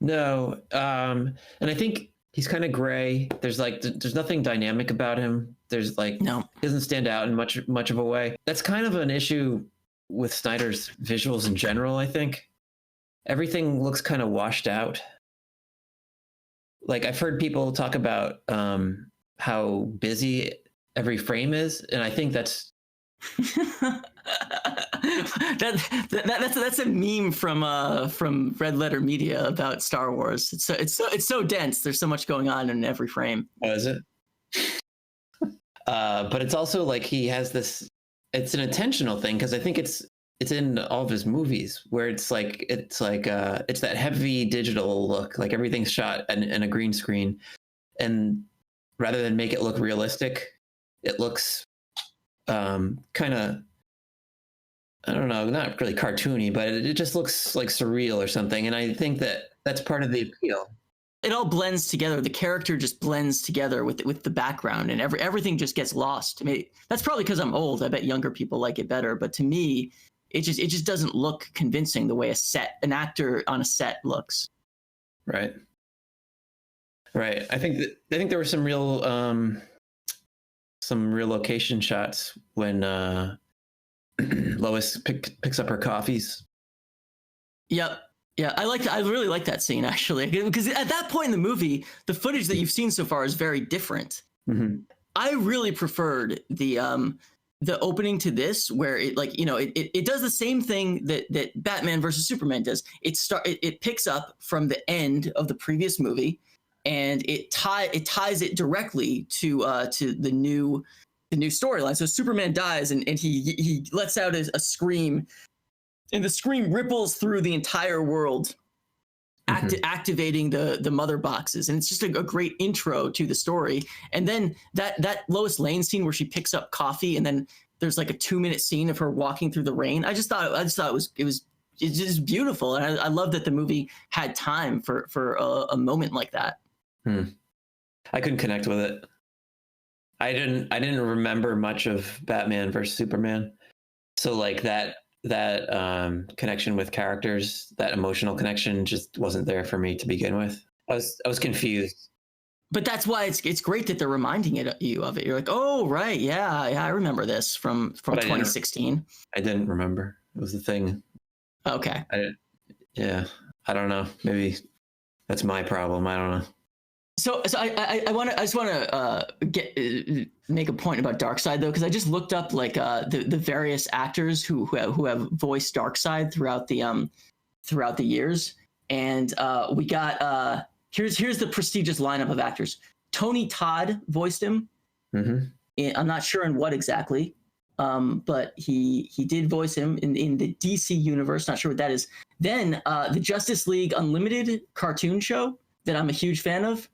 No, and I think he's kind of gray. There's nothing dynamic about him. There's like, no, he doesn't stand out in much of a way. That's kind of an issue with Snyder's visuals in general. I think everything looks kind of washed out. Like, I've heard people talk about how busy every frame is, and I think that's that's a meme from Red Letter Media about Star Wars. It's so dense. There's so much going on in every frame. Oh, is it? But it's also like he has this. It's an intentional thing, because I think it's in all of his movies where it's that heavy digital look. Like, everything's shot in a green screen, and rather than make it look realistic, it looks kind of, I don't know, not really cartoony, but it just looks like surreal or something. And I think that that's part of the appeal. It all blends together. The character just blends together with the background, and everything just gets lost. I mean, that's probably because I'm old. I bet younger people like it better. But to me, it just doesn't look convincing the way an actor on a set looks. Right. Right. I think there were some real location shots when Lois picks up her coffees. Yep. Yeah, I really like that scene actually, because at that point in the movie, the footage that you've seen so far is very different. Mm-hmm. I really preferred the opening to this, where it does the same thing that Batman versus Superman does. It picks up from the end of the previous movie, and it ties it directly to the new storyline. So Superman dies, and he lets out a scream. And the scream ripples through the entire world, activating the mother boxes. And it's just a great intro to the story. And then that Lois Lane scene where she picks up coffee, and then there's like a 2-minute scene of her walking through the rain. I just thought it was just beautiful. And I love that the movie had time for a moment like that. I couldn't connect with it. I didn't remember much of Batman versus Superman. So like that connection with characters, that emotional connection just wasn't there for me to begin with. I was confused. But that's why it's great that they're reminding you of it. You're like, oh right, yeah, I remember this from 2016. I didn't remember. It was the thing. Okay. I don't know. Maybe that's my problem. I don't know. So I just want to make a point about Darkseid though, because I just looked up like the various actors who have voiced Darkseid throughout the years, and we got here's the prestigious lineup of actors. Tony Todd voiced him. Mm-hmm. I'm not sure in what exactly, but he did voice him in the DC universe. Not sure what that is. Then the Justice League Unlimited cartoon show that I'm a huge fan of.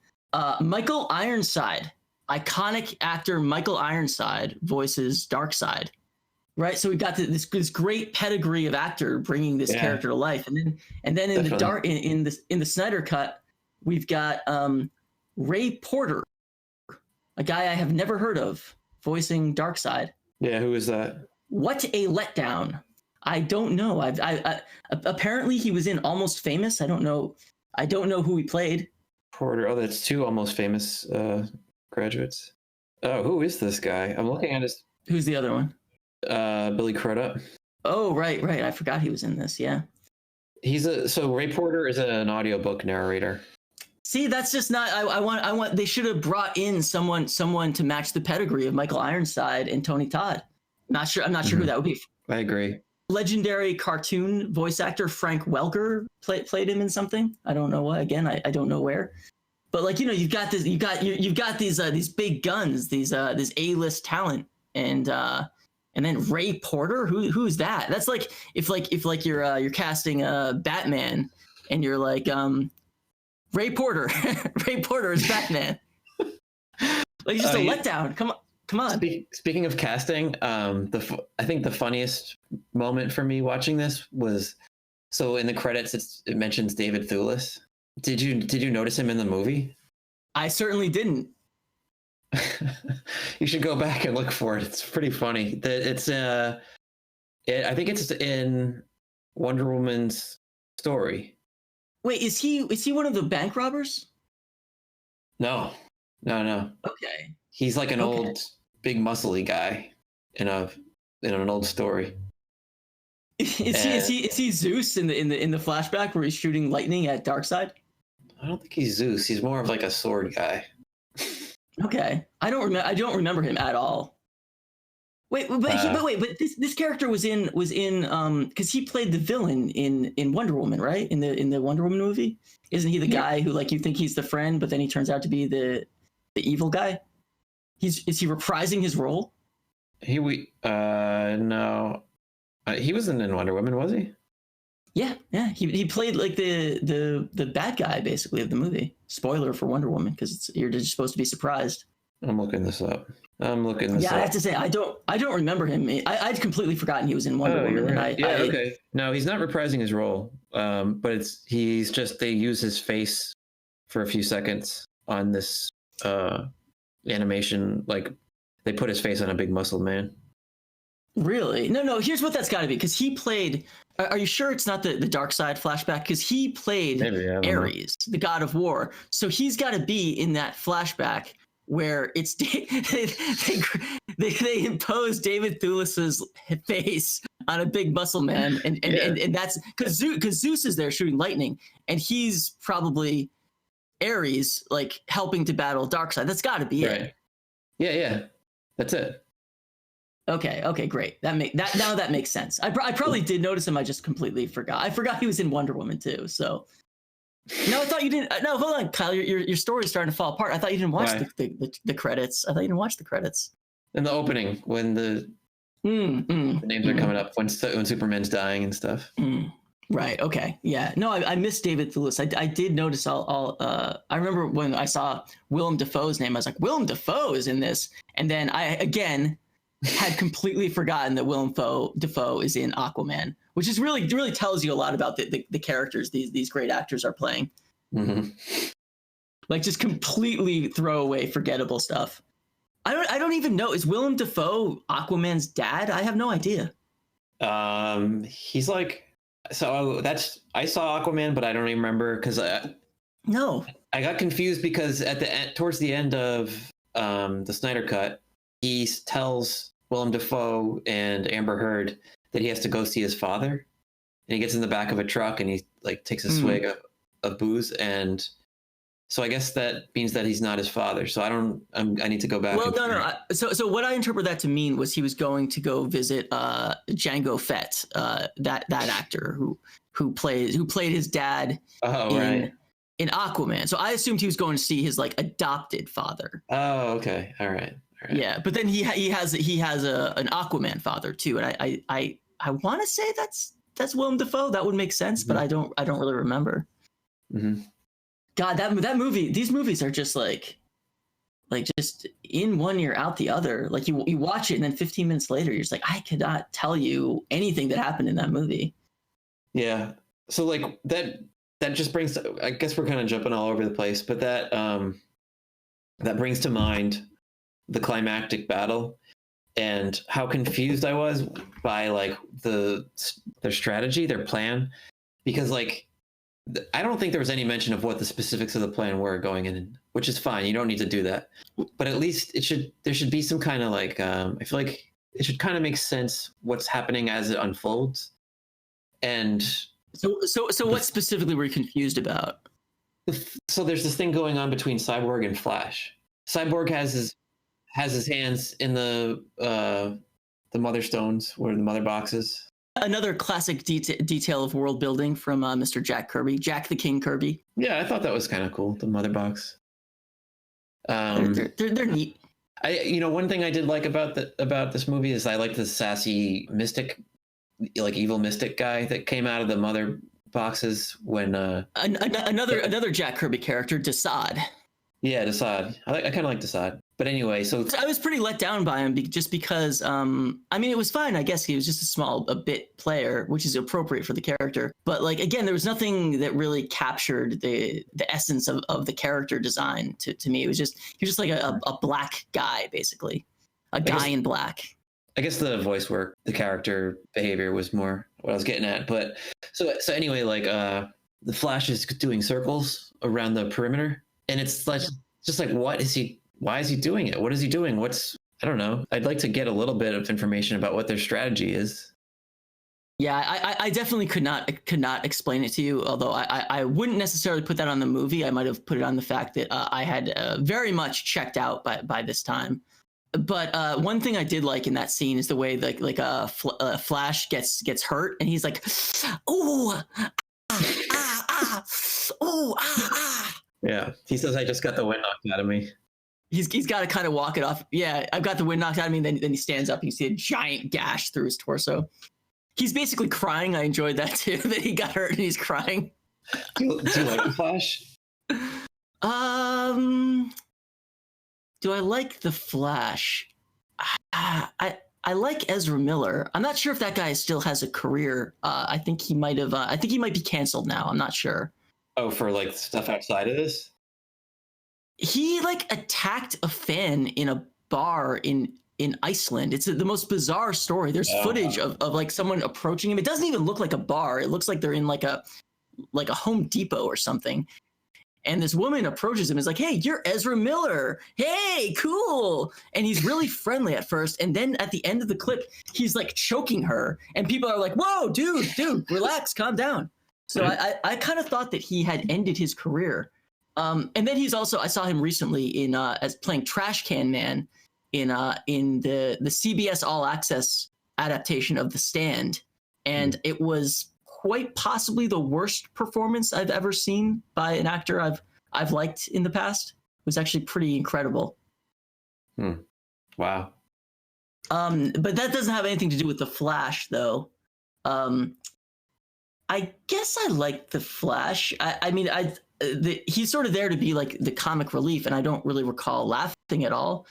Michael Ironside, iconic actor Michael Ironside voices Darkseid, right? So we've got this great pedigree of actor bringing this character to life, and then in the Snyder cut, we've got Ray Porter, a guy I have never heard of, voicing Darkseid. Yeah, who is that? What a letdown! I don't know. I apparently he was in Almost Famous. I don't know who he played. Porter. Oh, that's 2 Almost Famous graduates. Oh, who is this guy? I'm looking at his. Who's the other one? Billy Crudup. Oh, right. I forgot he was in this. Yeah. So Ray Porter is an audiobook narrator. See, that's just not. I want. They should have brought in someone to match the pedigree of Michael Ironside and Tony Todd. I'm not sure who that would be. I agree. Legendary cartoon voice actor Frank Welker played him in something. I don't know what. Again, I don't know where. But like you've got these big guns, this A-list talent, and then Ray Porter. Who's that? That's like if you're casting Batman, and you're like Ray Porter. Ray Porter is Batman. Like just a letdown. Come on. Speaking of casting, I think the funniest moment for me watching this was, so in the credits it mentions David Thewlis. Did you notice him in the movie? I certainly didn't. You should go back and look for it. It's pretty funny. I think it's in Wonder Woman's story. Wait, is he one of the bank robbers? No. Okay. He's like an old, big, muscly guy in an old story. Is he Zeus in the flashback where he's shooting lightning at Darkseid? I don't think he's Zeus. He's more of like a sword guy. Okay, I don't remember him at all. Wait, but this character was in because he played the villain in Wonder Woman, right? In the Wonder Woman movie, isn't he the guy who like you think he's the friend, but then he turns out to be the evil guy? Is he reprising his role? No, he wasn't in Wonder Woman, was he? Yeah. He played like the bad guy basically of the movie. Spoiler for Wonder Woman because you're just supposed to be surprised. I'm looking this up. I'm looking this Yeah, I up. have to say I don't remember him. I'd completely forgotten he was in Wonder Oh, you're Woman, and right. Yeah, I okay. No, he's not reprising his role. But he's just they use his face for a few seconds on this uh animation. Like they put his face on a big muscle man. really no. Here's what that's got to be because he played. Are you sure it's not the Dark Side flashback? Because he played Maybe, I don't know. Ares, the god of war. So he's got to be in that flashback where it's they impose David Thewlis's face on a big muscle man, and that's because Zeus is there shooting lightning, and he's probably Ares, like helping to battle Darkseid. That's got to be Right. it. Yeah. That's it. Okay, great. That makes sense. I probably did notice him. I just completely forgot. I forgot he was in Wonder Woman too. So no, I thought you didn't. No, hold on, Kyle. Your story's starting to fall apart. I thought you didn't watch the credits. I thought you didn't watch the credits. In the opening, when the names are coming up, when Superman's dying and stuff. Right. Okay. Yeah. No, I missed David Thewlis. I did notice I remember when I saw Willem Dafoe's name, I was like, Willem Dafoe is in this. And then I, again, had completely forgotten that Willem Dafoe is in Aquaman, which is really tells you a lot about the characters these great actors are playing. Mm-hmm. Like just completely throwaway, forgettable stuff. I don't even know. Is Willem Dafoe Aquaman's dad? I have no idea. He's like, so I saw Aquaman, but I don't even remember because I got confused because at the end, towards the end of the Snyder Cut, he tells Willem Dafoe and Amber Heard that he has to go see his father, and he gets in the back of a truck and he like takes a swig of booze, and so I guess that means that he's not his father. So I need to go back. Well, no. So what I interpret that to mean was he was going to go visit Django Fett, that actor who played his dad in Aquaman. So I assumed he was going to see his like adopted father. Oh, okay, all right. Yeah, but then he has an Aquaman father too, and I want to say that's Willem Dafoe. That would make sense, but I don't really remember. Mm-hmm. God, that movie. These movies are just like just in one ear out the other. Like you watch it, and then 15 minutes later, you're just like, I cannot tell you anything that happened in that movie. Yeah. So like that just brings. I guess we're kind of jumping all over the place, but that brings to mind the climactic battle and how confused I was by like their strategy, their plan, because like I don't think there was any mention of what the specifics of the plan were going in, which is fine. You don't need to do that, but at least there should be some kind of like I feel like it should kind of make sense what's happening as it unfolds. And so what specifically were you confused about? So there's this thing going on between Cyborg and Flash. Cyborg has his hands in the mother stones or the mother boxes. Another classic detail of world building from Mr. Jack Kirby, Jack the King Kirby. Yeah, I thought that was kind of cool. The mother box. They're neat. One thing I did like about this movie is I like the sassy mystic, like evil mystic guy that came out of the mother boxes when another Jack Kirby character, Desaad. Yeah, Desaad. I kind of like Desaad. But anyway, so I was pretty let down by him just because, I mean, it was fine. I guess he was just a bit player, which is appropriate for the character. But like, again, there was nothing that really captured the essence of the character design to me. He was just like a black guy, basically, guy in black. I guess the voice work, the character behavior was more what I was getting at. But so anyway, like the Flash is doing circles around the perimeter, and it's like just like, what is he? Why is he doing it? What is he doing? I don't know. I'd like to get a little bit of information about what their strategy is. Yeah, I definitely could not explain it to you. Although I wouldn't necessarily put that on the movie. I might have put it on the fact that I had very much checked out by this time. But one thing I did like in that scene is the way Flash gets hurt, and he's like, "Ooh, ooh, Yeah, he says, "I just got the wind knocked out of me." He's got to kind of walk it off. Yeah, I've got the wind knocked out of me. And then he stands up. And you see a giant gash through his torso. He's basically crying. I enjoyed that too. That he got hurt and he's crying. Do you like the Flash? Do I like the Flash? I like Ezra Miller. I'm not sure if that guy still has a career. I think he might have. I think he might be canceled now. I'm not sure. Oh, for like stuff outside of this? He like attacked a fan in a bar in Iceland. It's the most bizarre story. There's footage of like someone approaching him. It doesn't even look like a bar. It looks like they're in like a Home Depot or something. And this woman approaches him and is like, "Hey, you're Ezra Miller. Hey, cool." And he's really friendly at first. And then at the end of the clip, he's like choking her. And people are like, "Whoa, dude, relax, calm down." So I kind of thought that he had ended his career. And then he's also, I saw him recently in as playing Trash Can Man in the CBS All Access adaptation of The Stand. And it was quite possibly the worst performance I've ever seen by an actor I've liked in the past. It was actually pretty incredible. Wow. But that doesn't have anything to do with the Flash, though. I guess I like the Flash. I mean, he's sort of there to be like the comic relief, and I don't really recall laughing at all.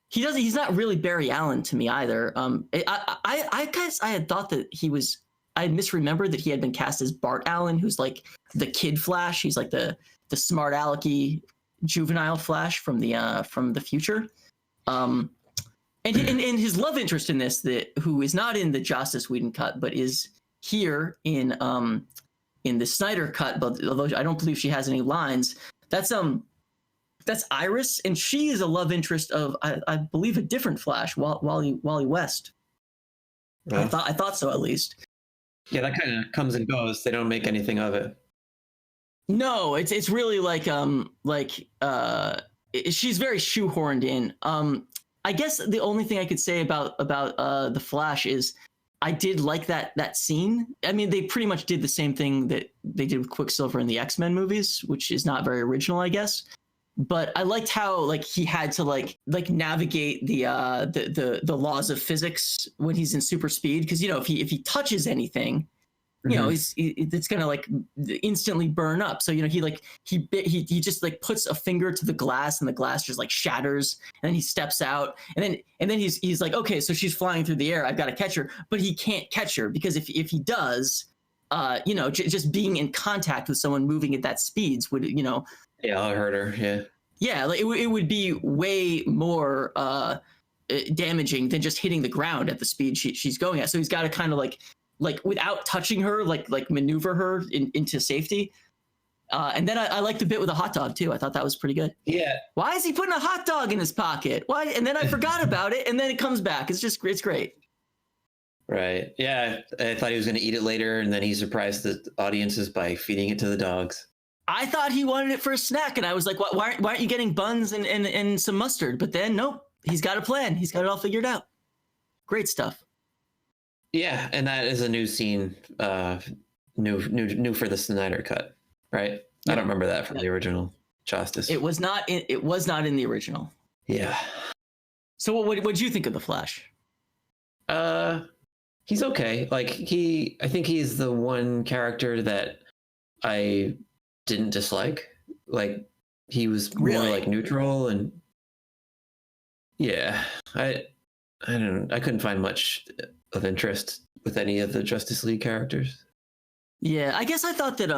He's not really Barry Allen to me either. I guess I had thought that I had misremembered that he had been cast as Bart Allen, who's like the kid Flash. He's like the smart alecky juvenile Flash from the future. And his love interest in this, who is not in the Joss Whedon cut, but is here in the Snyder cut, but although I don't believe she has any lines, that's Iris, and she is a love interest of I believe a different Flash, Wally West. Yeah. I thought so, at least. Yeah, that kind of comes and goes. They don't make anything of it. No, it's really like she's very shoehorned in. I guess the only thing I could say about the Flash is I did like that scene. I mean, they pretty much did the same thing that they did with Quicksilver in the X-Men movies, which is not very original, I guess. But I liked how like he had to like navigate the laws of physics when he's in super speed, because if he touches anything, it's gonna like instantly burn up. So he just like puts a finger to the glass, and the glass just like shatters, and then he steps out, and then he's like, okay, so she's flying through the air, I've got to catch her, but he can't catch her because if he does, just being in contact with someone moving at that speeds would I'll hurt her. Yeah, like it would be way more damaging than just hitting the ground at the speed she's going at. So he's got to kind of like without touching her, like maneuver her into safety. And then I like the bit with a hot dog too. I thought that was pretty good. Yeah. Why is he putting a hot dog in his pocket? Why? And then I forgot about it, and then it comes back. It's great. Right. Yeah. I thought he was going to eat it later, and then he surprised the audiences by feeding it to the dogs. I thought he wanted it for a snack, and I was like, why aren't you getting buns and some mustard? But then nope, he's got a plan. He's got it all figured out. Great stuff. Yeah, and that is a new scene, new for the Snyder cut, right? Yeah. I don't remember that from the original Justice. It was not in the original. Yeah. So what'd you think of the Flash? He's okay. Like I think he's the one character that I didn't dislike. Like he was more like neutral, and yeah, I couldn't find much of interest with any of the Justice League characters. Yeah, I guess I thought that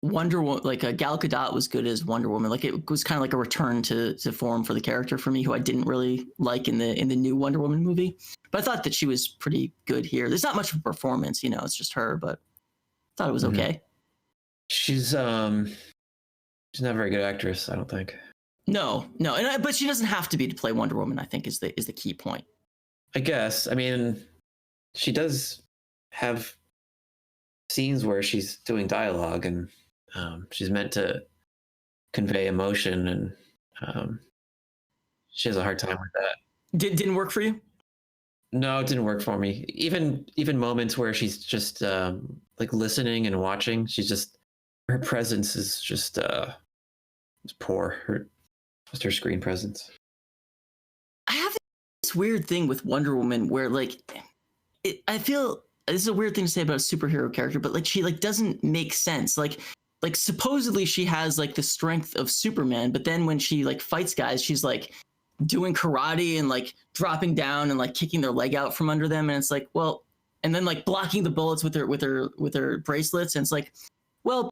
Wonder Woman, like Gal Gadot, was good as Wonder Woman. Like it was kind of like a return to form for the character for me, who I didn't really like in the new Wonder Woman movie. But I thought that she was pretty good here. There's not much of a performance, it's just her, but I thought it was okay. She's not a very good actress, I don't think. No, but she doesn't have to be to play Wonder Woman, I think is the key point. I guess. I mean, she does have scenes where she's doing dialogue, and she's meant to convey emotion, and she has a hard time with that. Didn't work for you? No, it didn't work for me. Even moments where she's just like listening and watching, her presence is just it's poor. Just her screen presence. I have this weird thing with Wonder Woman where I feel this is a weird thing to say about a superhero character, but like she like doesn't make sense. Like like supposedly she has like the strength of Superman, but then when she like fights guys, she's like doing karate and like dropping down and like kicking their leg out from under them, and it's like, well, and then like blocking the bullets with her bracelets, and it's like, well,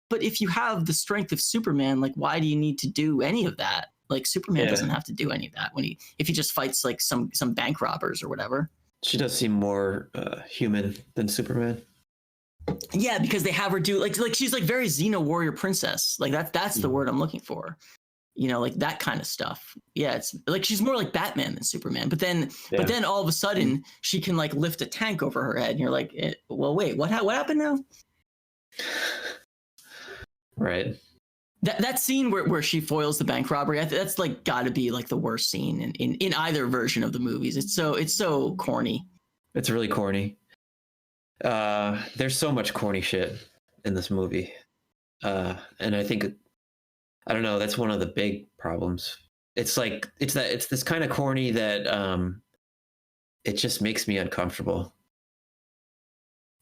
but if you have the strength of Superman, like why do you need to do any of that? Like Superman doesn't have to do any of that if he just fights like some bank robbers or whatever. She does seem more human than Superman. Yeah, because they have her do like she's like very Xena warrior princess. Like that's the word I'm looking for. You know, like that kind of stuff. Yeah, it's like she's more like Batman than Superman. But then all of a sudden she can like lift a tank over her head, and you're like, well, wait, what happened now? Right. That scene where she foils the bank robbery, that's like got to be like the worst scene in either version of the movies. It's so corny. It's really corny. There's so much corny shit in this movie, and I think, I don't know, that's one of the big problems. It's like it's this kind of corny that it just makes me uncomfortable.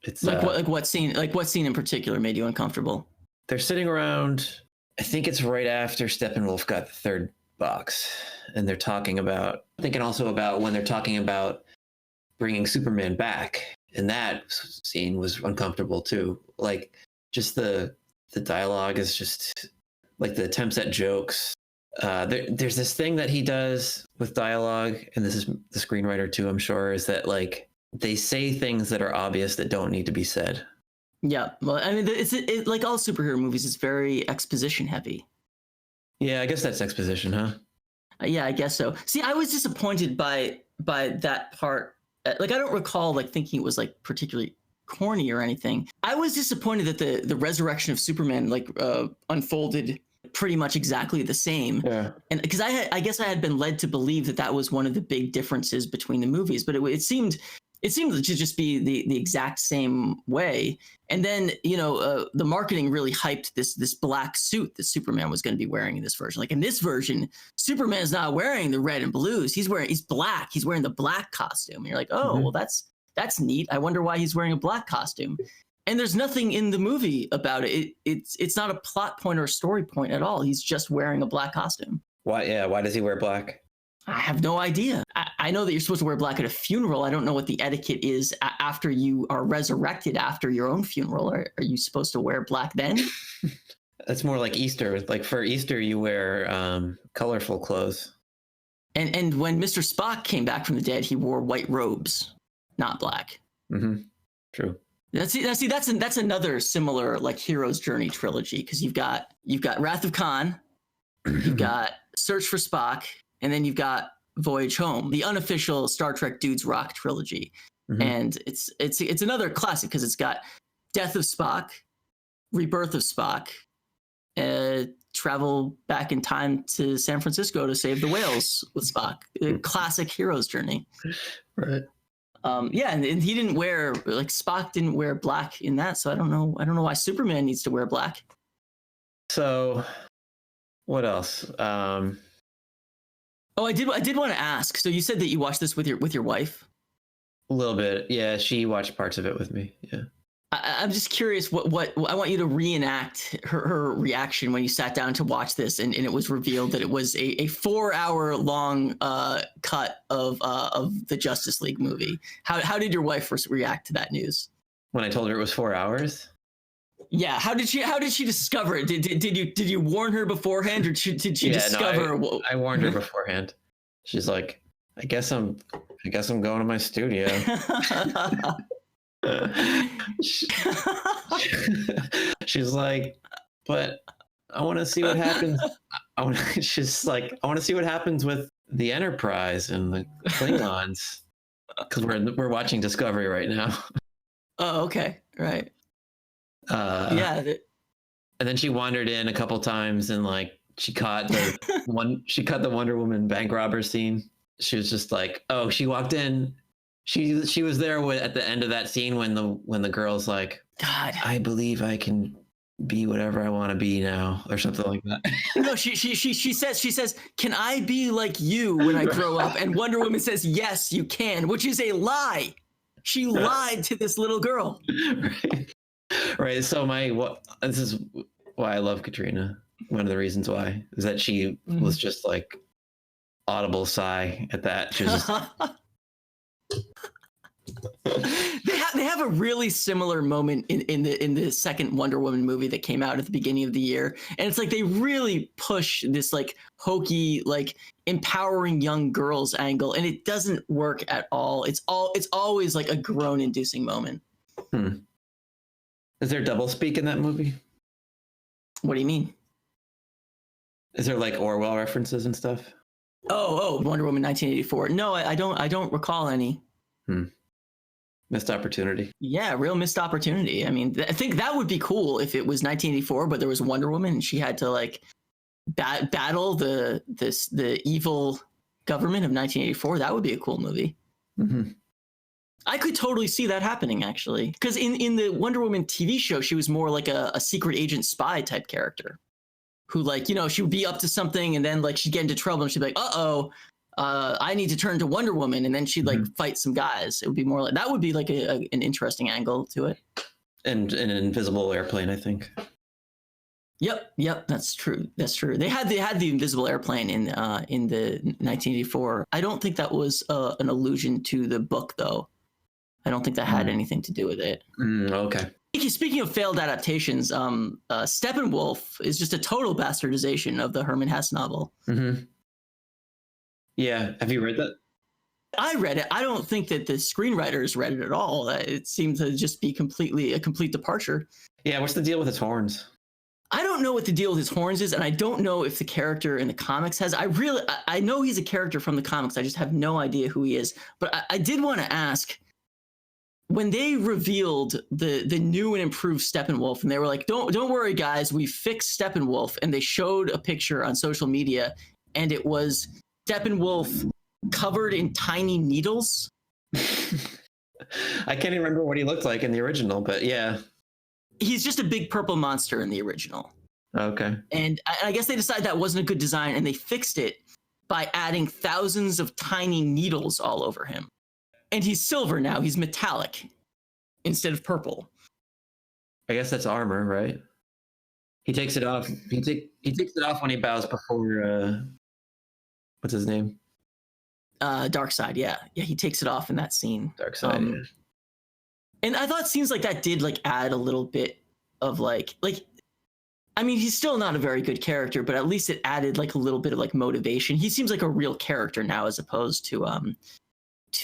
It's like what scene in particular made you uncomfortable? They're sitting around. I think it's right after Steppenwolf got the third box, and they're talking about. Thinking also about when they're talking about bringing Superman back, and that scene was uncomfortable too. Like just the dialogue is just like the attempts at jokes. There's this thing that he does with dialogue, and this is the screenwriter too, I'm sure, is that like they say things that are obvious that don't need to be said. Yeah, well, I mean, it's like all superhero movies, it's very exposition heavy. Yeah, I guess that's exposition, huh? Yeah, I guess so. See, I was disappointed by that part. Like, I don't recall like thinking it was like particularly corny or anything. I was disappointed that the resurrection of Superman like unfolded pretty much exactly the same. Yeah. And because I guess I had been led to believe that was one of the big differences between the movies, but it seemed to just be the exact same way. And then, you know, the marketing really hyped this black suit that Superman was going to be wearing in this version. Like in this version, Superman's not wearing the red and blues. He's black. He's wearing the black costume. And you're like, oh, well, that's neat. I wonder why he's wearing a black costume. And there's nothing in the movie about it. It's not a plot point or a story point at all. He's just wearing a black costume. Why? Yeah. Why does he wear black? I have no idea. I know that you're supposed to wear black at a funeral. I don't know what the etiquette is after you are resurrected after your own funeral. Are you supposed to wear black then? That's more like Easter. Like for Easter, you wear colorful clothes. And when Mr. Spock came back from the dead, he wore white robes, not black. Mm-hmm. True. That's another similar like hero's journey trilogy, because you've got Wrath of Khan, you've got Search for Spock, and then you've got Voyage Home, the unofficial Star Trek Dudes Rock trilogy. Mm-hmm. And it's another classic because it's got Death of Spock, Rebirth of Spock, travel back in time to San Francisco to save the whales with Spock. A classic hero's journey. Right. Yeah, and he didn't wear, like, Spock didn't wear black in that, so I don't know why Superman needs to wear black. So, what else? Oh, I did want to ask. So you said that you watched this with your wife? A little bit, yeah. She watched parts of it with me. Yeah. I'm just curious. What I want you to reenact her reaction when you sat down to watch this, and it was revealed that it was a 4-hour long cut of the Justice League movie. How did your wife react to that news? When I told her it was 4 hours. Yeah, how did she discover it? Did you warn her beforehand, or did she discover? No, I warned her beforehand. She's like, I guess I'm going to my studio. She's like, but I want to see what happens. She's like, I want to see what happens with the Enterprise and the Klingons, because we're watching Discovery right now. Oh, okay, right. Yeah. And then she wandered in a couple times, and like she caught the Wonder Woman bank robber scene. She was just like, oh, she walked in. She was there at the end of that scene when the girl's like, God, I believe I can be whatever I want to be now, or something like that. No, she says, can I be like you when I grow up? And Wonder Woman says, yes, you can, which is a lie. She lied to this little girl. Right. Right. So this is why I love Katrina. One of the reasons why is that she was just like audible sigh at that. She was just They have a really similar moment in the second Wonder Woman movie that came out at the beginning of the year, and it's like they really push this like hokey, like empowering young girls angle, and it doesn't work at all. It's always like a groan-inducing moment. Is there double speak in that movie? What do you mean? Is there like Orwell references and stuff? Oh, Wonder Woman 1984. No, I don't recall any. Missed opportunity. Yeah, real missed opportunity. I mean, I think that would be cool if it was 1984, but there was Wonder Woman and she had to like battle the evil government of 1984. That would be a cool movie. I could totally see that happening, actually, because in the Wonder Woman TV show, she was more like a secret agent spy type character, who like, you know, she would be up to something and then like she'd get into trouble and she'd be like, I need to turn to Wonder Woman, and then she'd like fight some guys. It would be more like that would be like an interesting angle to it. And an invisible airplane, I think. Yep, that's true. They had the invisible airplane in the 1984. I don't think that was an allusion to the book, though. I don't think that had anything to do with it. Okay. Speaking of failed adaptations, Steppenwolf is just a total bastardization of the Herman Hesse novel. Yeah, have you read that? I read it. I don't think that the screenwriters read it at all. It seemed to just be a complete departure. Yeah, what's the deal with his horns? I don't know what the deal with his horns is, and I don't know if the character in the comics has. I know he's a character from the comics. I just have no idea who he is. But I did want to ask, when they revealed the new and improved Steppenwolf, and they were like, "Don't worry, guys, we fixed Steppenwolf," and they showed a picture on social media, and it was Steppenwolf covered in tiny needles. I can't even remember what he looked like in the original, but yeah. He's just a big purple monster in the original. Okay. And I guess they decided that wasn't a good design, and they fixed it by adding thousands of tiny needles all over him. And he's silver now. He's metallic instead of purple. I guess that's armor, right? He takes it off. He takes it off when he bows before what's his name? Darkseid, yeah. Yeah, he takes it off in that scene. Darkseid, yeah. And I thought scenes like that did like add a little bit of like I mean, he's still not a very good character, but at least it added like a little bit of like motivation. He seems like a real character now, as opposed to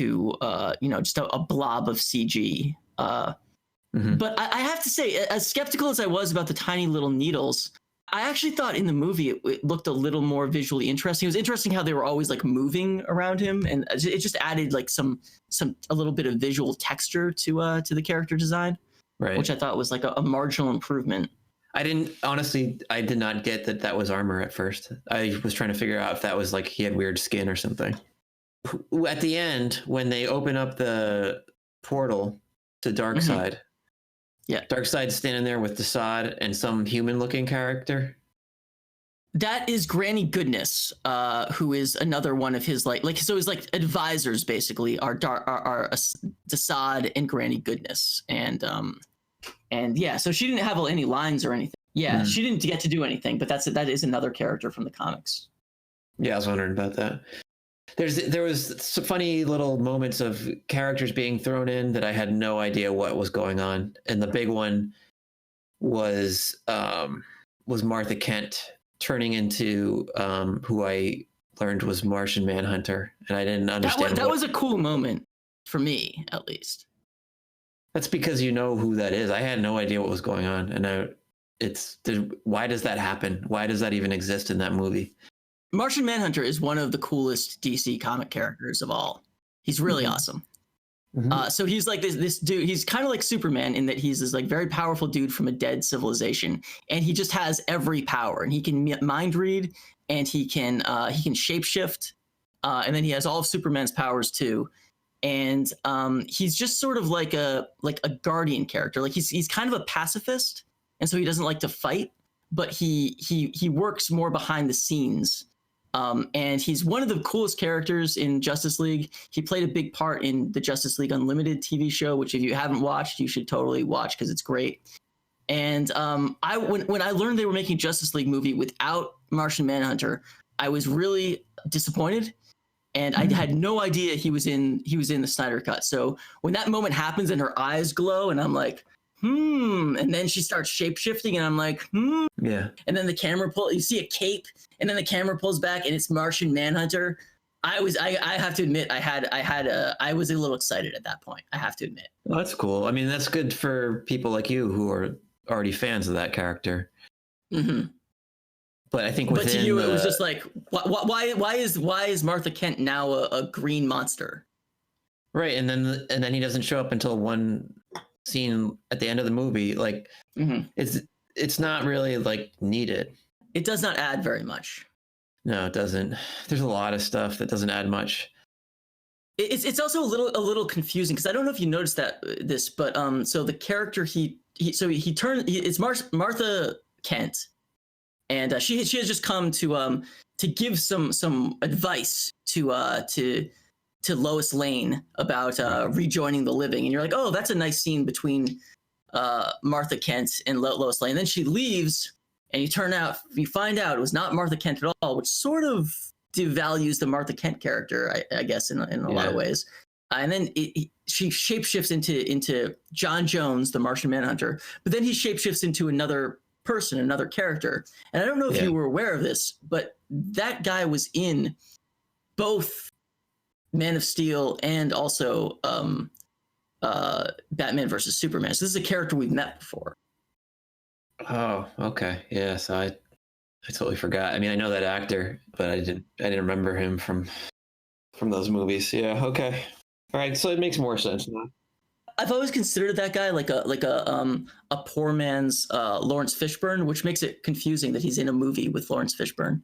you know, just a blob of CG. But I have to say, as skeptical as I was about the tiny little needles, I actually thought in the movie it looked a little more visually interesting. It was interesting how they were always like moving around him, and it just added like a little bit of visual texture to the character design, right? Which I thought was like a marginal improvement. I did not get that was armor at first. I was trying to figure out if that was like he had weird skin or something. At the end, when they open up the portal to Darkseid, yeah, Darkseid's standing there with Desaad and some human-looking character. That is Granny Goodness, who is another one of his so his like advisors basically are Desaad and Granny Goodness, and yeah, so she didn't have any lines or anything. Yeah, she didn't get to do anything, but that is another character from the comics. Yeah, I was wondering about that. There was some funny little moments of characters being thrown in that I had no idea what was going on, and the big one was Martha Kent turning into who I learned was Martian Manhunter, and I didn't understand. That was a cool moment for me, at least. That's because you know who that is. I had no idea what was going on, and why does that happen? Why does that even exist in that movie? Martian Manhunter is one of the coolest DC comic characters of all. He's really awesome. So he's like this dude. He's kind of like Superman in that he's this like very powerful dude from a dead civilization, and he just has every power. And he can mind read, and he can shapeshift, and then he has all of Superman's powers too. And he's just sort of like a guardian character. Like he's kind of a pacifist, and so he doesn't like to fight, but he works more behind the scenes. And he's one of the coolest characters in Justice League. He played a big part in the Justice League Unlimited TV show, which if you haven't watched, you should totally watch because it's great. And when I learned they were making a Justice League movie without Martian Manhunter, I was really disappointed. And I had no idea he was in the Snyder Cut. So when that moment happens and her eyes glow, and I'm like, and then she starts shapeshifting, and I'm like, Yeah. And then the camera you see a cape, and then the camera pulls back, and it's Martian Manhunter. I have to admit, I was a little excited at that point. I have to admit. Well, that's cool. I mean, that's good for people like you who are already fans of that character. Mm-hmm. But I think but to you, it was just like, why is Martha Kent now a green monster? Right, and then he doesn't show up until one scene at the end of the movie. Like, it's not really like needed. It does not add very much. No, it doesn't. There's a lot of stuff that doesn't add much. It's also a little confusing because I don't know if you noticed this, but so the character it's Martha Kent. And she has just come to give some advice to Lois Lane about rejoining the living. And you're like, oh, that's a nice scene between Martha Kent and Lois Lane. And then she leaves, and you find out it was not Martha Kent at all, which sort of devalues the Martha Kent character, I guess, in a lot of ways. And then she shapeshifts into John Jones, the Martian Manhunter, but then he shapeshifts into another person, another character. And I don't know if you were aware of this, but that guy was in both Man of Steel and also Batman versus Superman. So this is a character we've met before. Oh, okay. Yes, I totally forgot. I mean, I know that actor, but I didn't remember him from those movies. Yeah, okay. All right, so it makes more sense now. I've always considered that guy like a poor man's Lawrence Fishburne, which makes it confusing that he's in a movie with Lawrence Fishburne.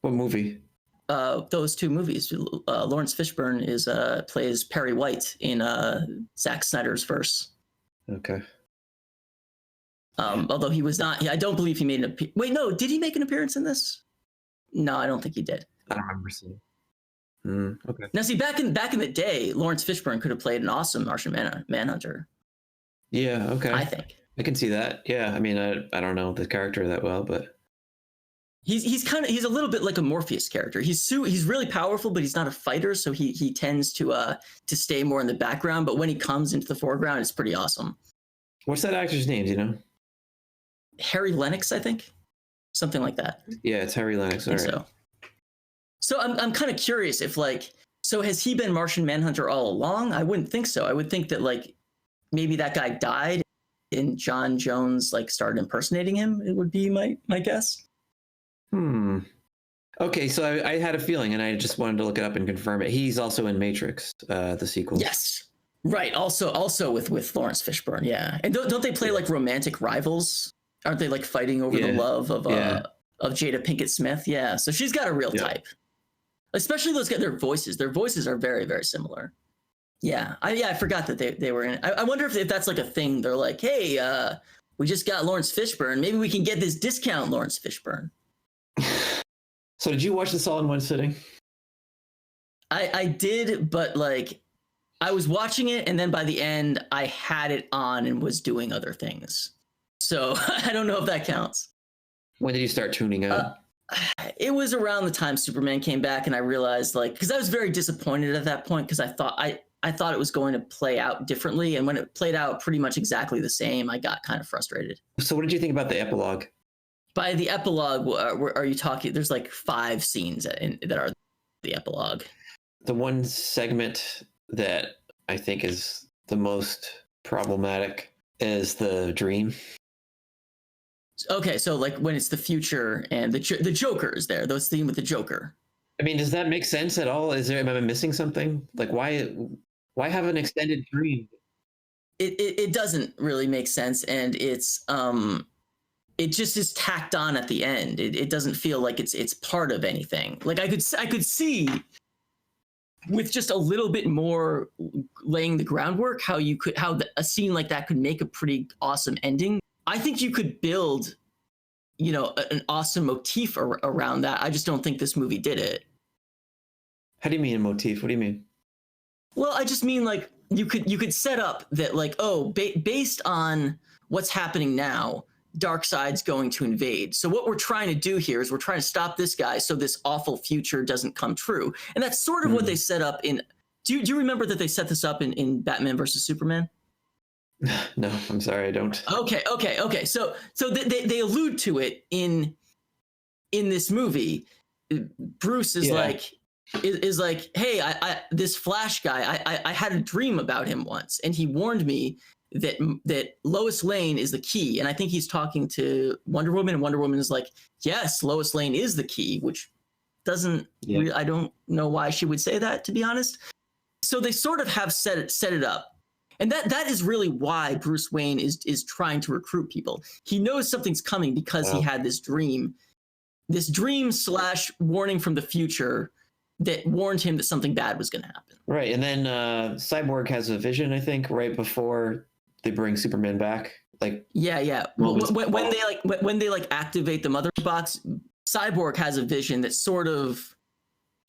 What movie? Those two movies. Lawrence Fishburne plays Perry White in Zack Snyder's verse. Okay. Although he was not, I don't believe he made an wait, no, did he make an appearance in this? No, I don't think he did. I don't remember seeing. Okay. Now, see, back in the day, Lawrence Fishburne could have played an awesome Martian Manhunter. Yeah. Okay. I think I can see that. Yeah. I mean, I don't know the character that well, but he's a little bit like a Morpheus character. He's really powerful, but he's not a fighter, so he tends to stay more in the background. But when he comes into the foreground, it's pretty awesome. What's that actor's name? Do you know? Harry Lennox, I think, something like that. Yeah, it's Harry Lennox. I think so. So I'm kind of curious if so has he been Martian Manhunter all along? I wouldn't think so. I would think that maybe that guy died and John Jones started impersonating him. It would be my guess. Okay, so I had a feeling, and I just wanted to look it up and confirm it. He's also in Matrix, the sequel. Yes, right. Also with Lawrence Fishburne. Yeah, and don't they play romantic rivals? Aren't they fighting over the love of Jada Pinkett Smith? Yeah, so she's got a real type. Especially those guys, their voices. Their voices are very, very similar. Yeah, I forgot that they were in it. I wonder if that's a thing. They're like, hey, we just got Lawrence Fishburne. Maybe we can get this discount Lawrence Fishburne. So did you watch this all in one sitting? I did, but I was watching it, and then by the end, I had it on and was doing other things. So I don't know if that counts. When did you start tuning out? It was around the time Superman came back, and I realized because I was very disappointed at that point because I thought it was going to play out differently, and when it played out pretty much exactly the same, I got kind of frustrated. So what did you think about the epilogue? By the epilogue, are you talking? There's 5 scenes that are the epilogue. The one segment that I think is the most problematic is the dream. Okay, so when it's the future and the Joker is there, those theme with the Joker. I mean, does that make sense at all? Am I missing something? Why have an extended dream? It doesn't really make sense, and it's it just is tacked on at the end. It doesn't feel like it's part of anything. I could see with just a little bit more laying the groundwork how a scene like that could make a pretty awesome ending. I think you could build an awesome motif around that. I just don't think this movie did it. How do you mean a motif? What do you mean? Well, I just mean like you could set up that like, oh, based on what's happening now, Darkseid's going to invade. So what we're trying to do here is we're trying to stop this guy so this awful future doesn't come true. And that's sort of what they set up in. Do you remember that they set this up in Batman versus Superman? No, I'm sorry, I don't. Okay. So they allude to it in this movie. Bruce is like is like, hey, I this Flash guy, I had a dream about him once, and he warned me that Lois Lane is the key. And I think he's talking to Wonder Woman, and Wonder Woman is like, yes, Lois Lane is the key, which doesn't I don't know why she would say that, to be honest. So they sort of have set it up. And that is really why Bruce Wayne is trying to recruit people. He knows something's coming because he had this dream / warning from the future that warned him that something bad was going to happen. Right. And then Cyborg has a vision, I think, right before they bring Superman back. Like, yeah. When they activate the mother box, Cyborg has a vision that sort of,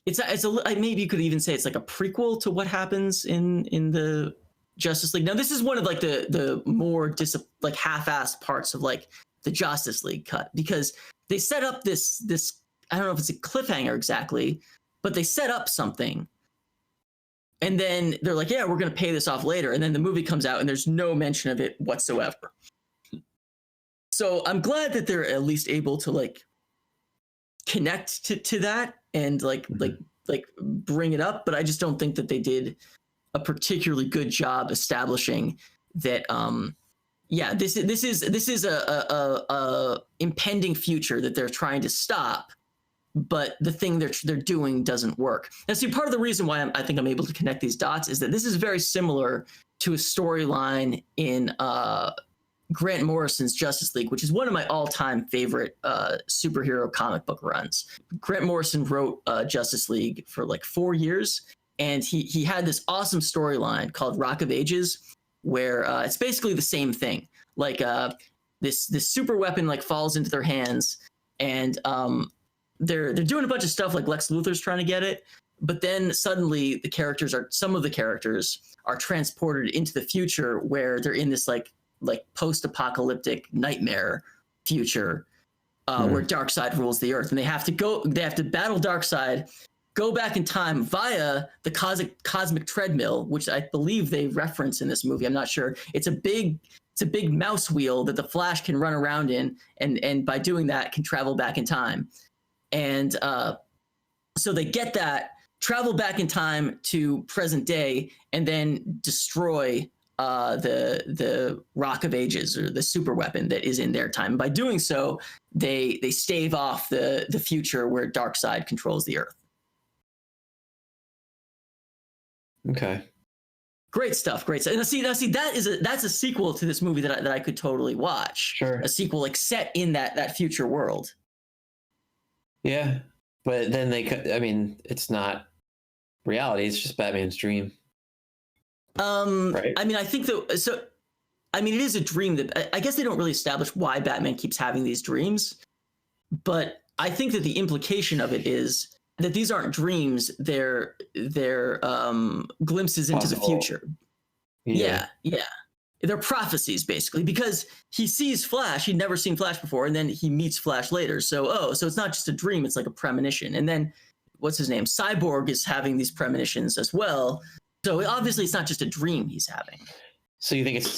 it's maybe you could even say it's like a prequel to what happens in the Justice League. Now, this is one of like the more half-assed parts of like the Justice League cut, because they set up this I don't know if it's a cliffhanger exactly, but they set up something, and then they're like, yeah, we're going to pay this off later, and then the movie comes out and there's no mention of it whatsoever. So I'm glad that they're at least able to like connect to that and like bring it up, but I just don't think that they did a particularly good job establishing that this is a impending future that they're trying to stop, but the thing they're doing doesn't work. And see, part of the reason why I think I'm able to connect these dots is that this is very similar to a storyline in Grant Morrison's Justice League, which is one of my all-time favorite superhero comic book runs. Grant Morrison wrote Justice League for like 4 years, and he had this awesome storyline called Rock of Ages, where it's basically the same thing. Like this super weapon like falls into their hands, and they're doing a bunch of stuff, like Lex Luthor's trying to get it, but then suddenly some of the characters are transported into the future where they're in this like post-apocalyptic nightmare future where Darkseid rules the earth, and they have to battle Darkseid, go back in time via the cosmic treadmill, which I believe they reference in this movie. I'm not sure. It's a big mouse wheel that the Flash can run around in, and by doing that can travel back in time. And so they get that, travel back in time to present day, and then destroy the Rock of Ages, or the super weapon that is in their time. By doing so, they stave off the future where Darkseid controls the earth. Okay. Great stuff. And see, that's a sequel to this movie that I could totally watch. Sure. A sequel like set in that future world. Yeah, but then it's not reality. It's just Batman's dream. Right? I mean, I think it is a dream that I guess they don't really establish why Batman keeps having these dreams, but I think that the implication of it is that these aren't dreams; they're glimpses into the future. Yeah. They're prophecies, basically, because he sees Flash. He'd never seen Flash before, and then he meets Flash later. So it's not just a dream; it's like a premonition. And then, what's his name? Cyborg is having these premonitions as well. So obviously, it's not just a dream he's having. So you think it's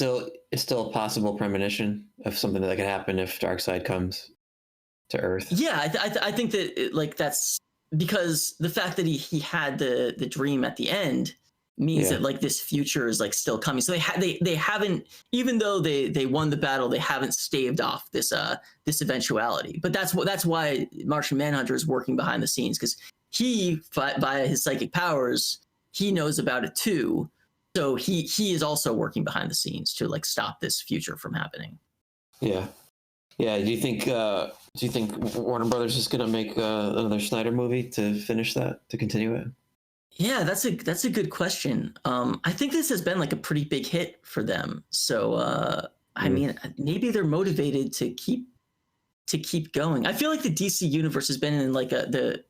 still a possible premonition of something that could happen if Darkseid comes to Earth? Yeah, I think that that's because the fact that he had the dream at the end means that like this future is like still coming. So they haven't, even though they won the battle, they haven't staved off this eventuality. But that's why Martian Manhunter is working behind the scenes, because he, via his psychic powers, he knows about it too. So he is also working behind the scenes to like stop this future from happening. Yeah. Do you think Warner Brothers is going to make another Snyder movie to finish that, to continue it? Yeah, that's a good question. I think this has been like a pretty big hit for them. So I mean, maybe they're motivated to keep to keep going. I feel like the DC universe has been in like the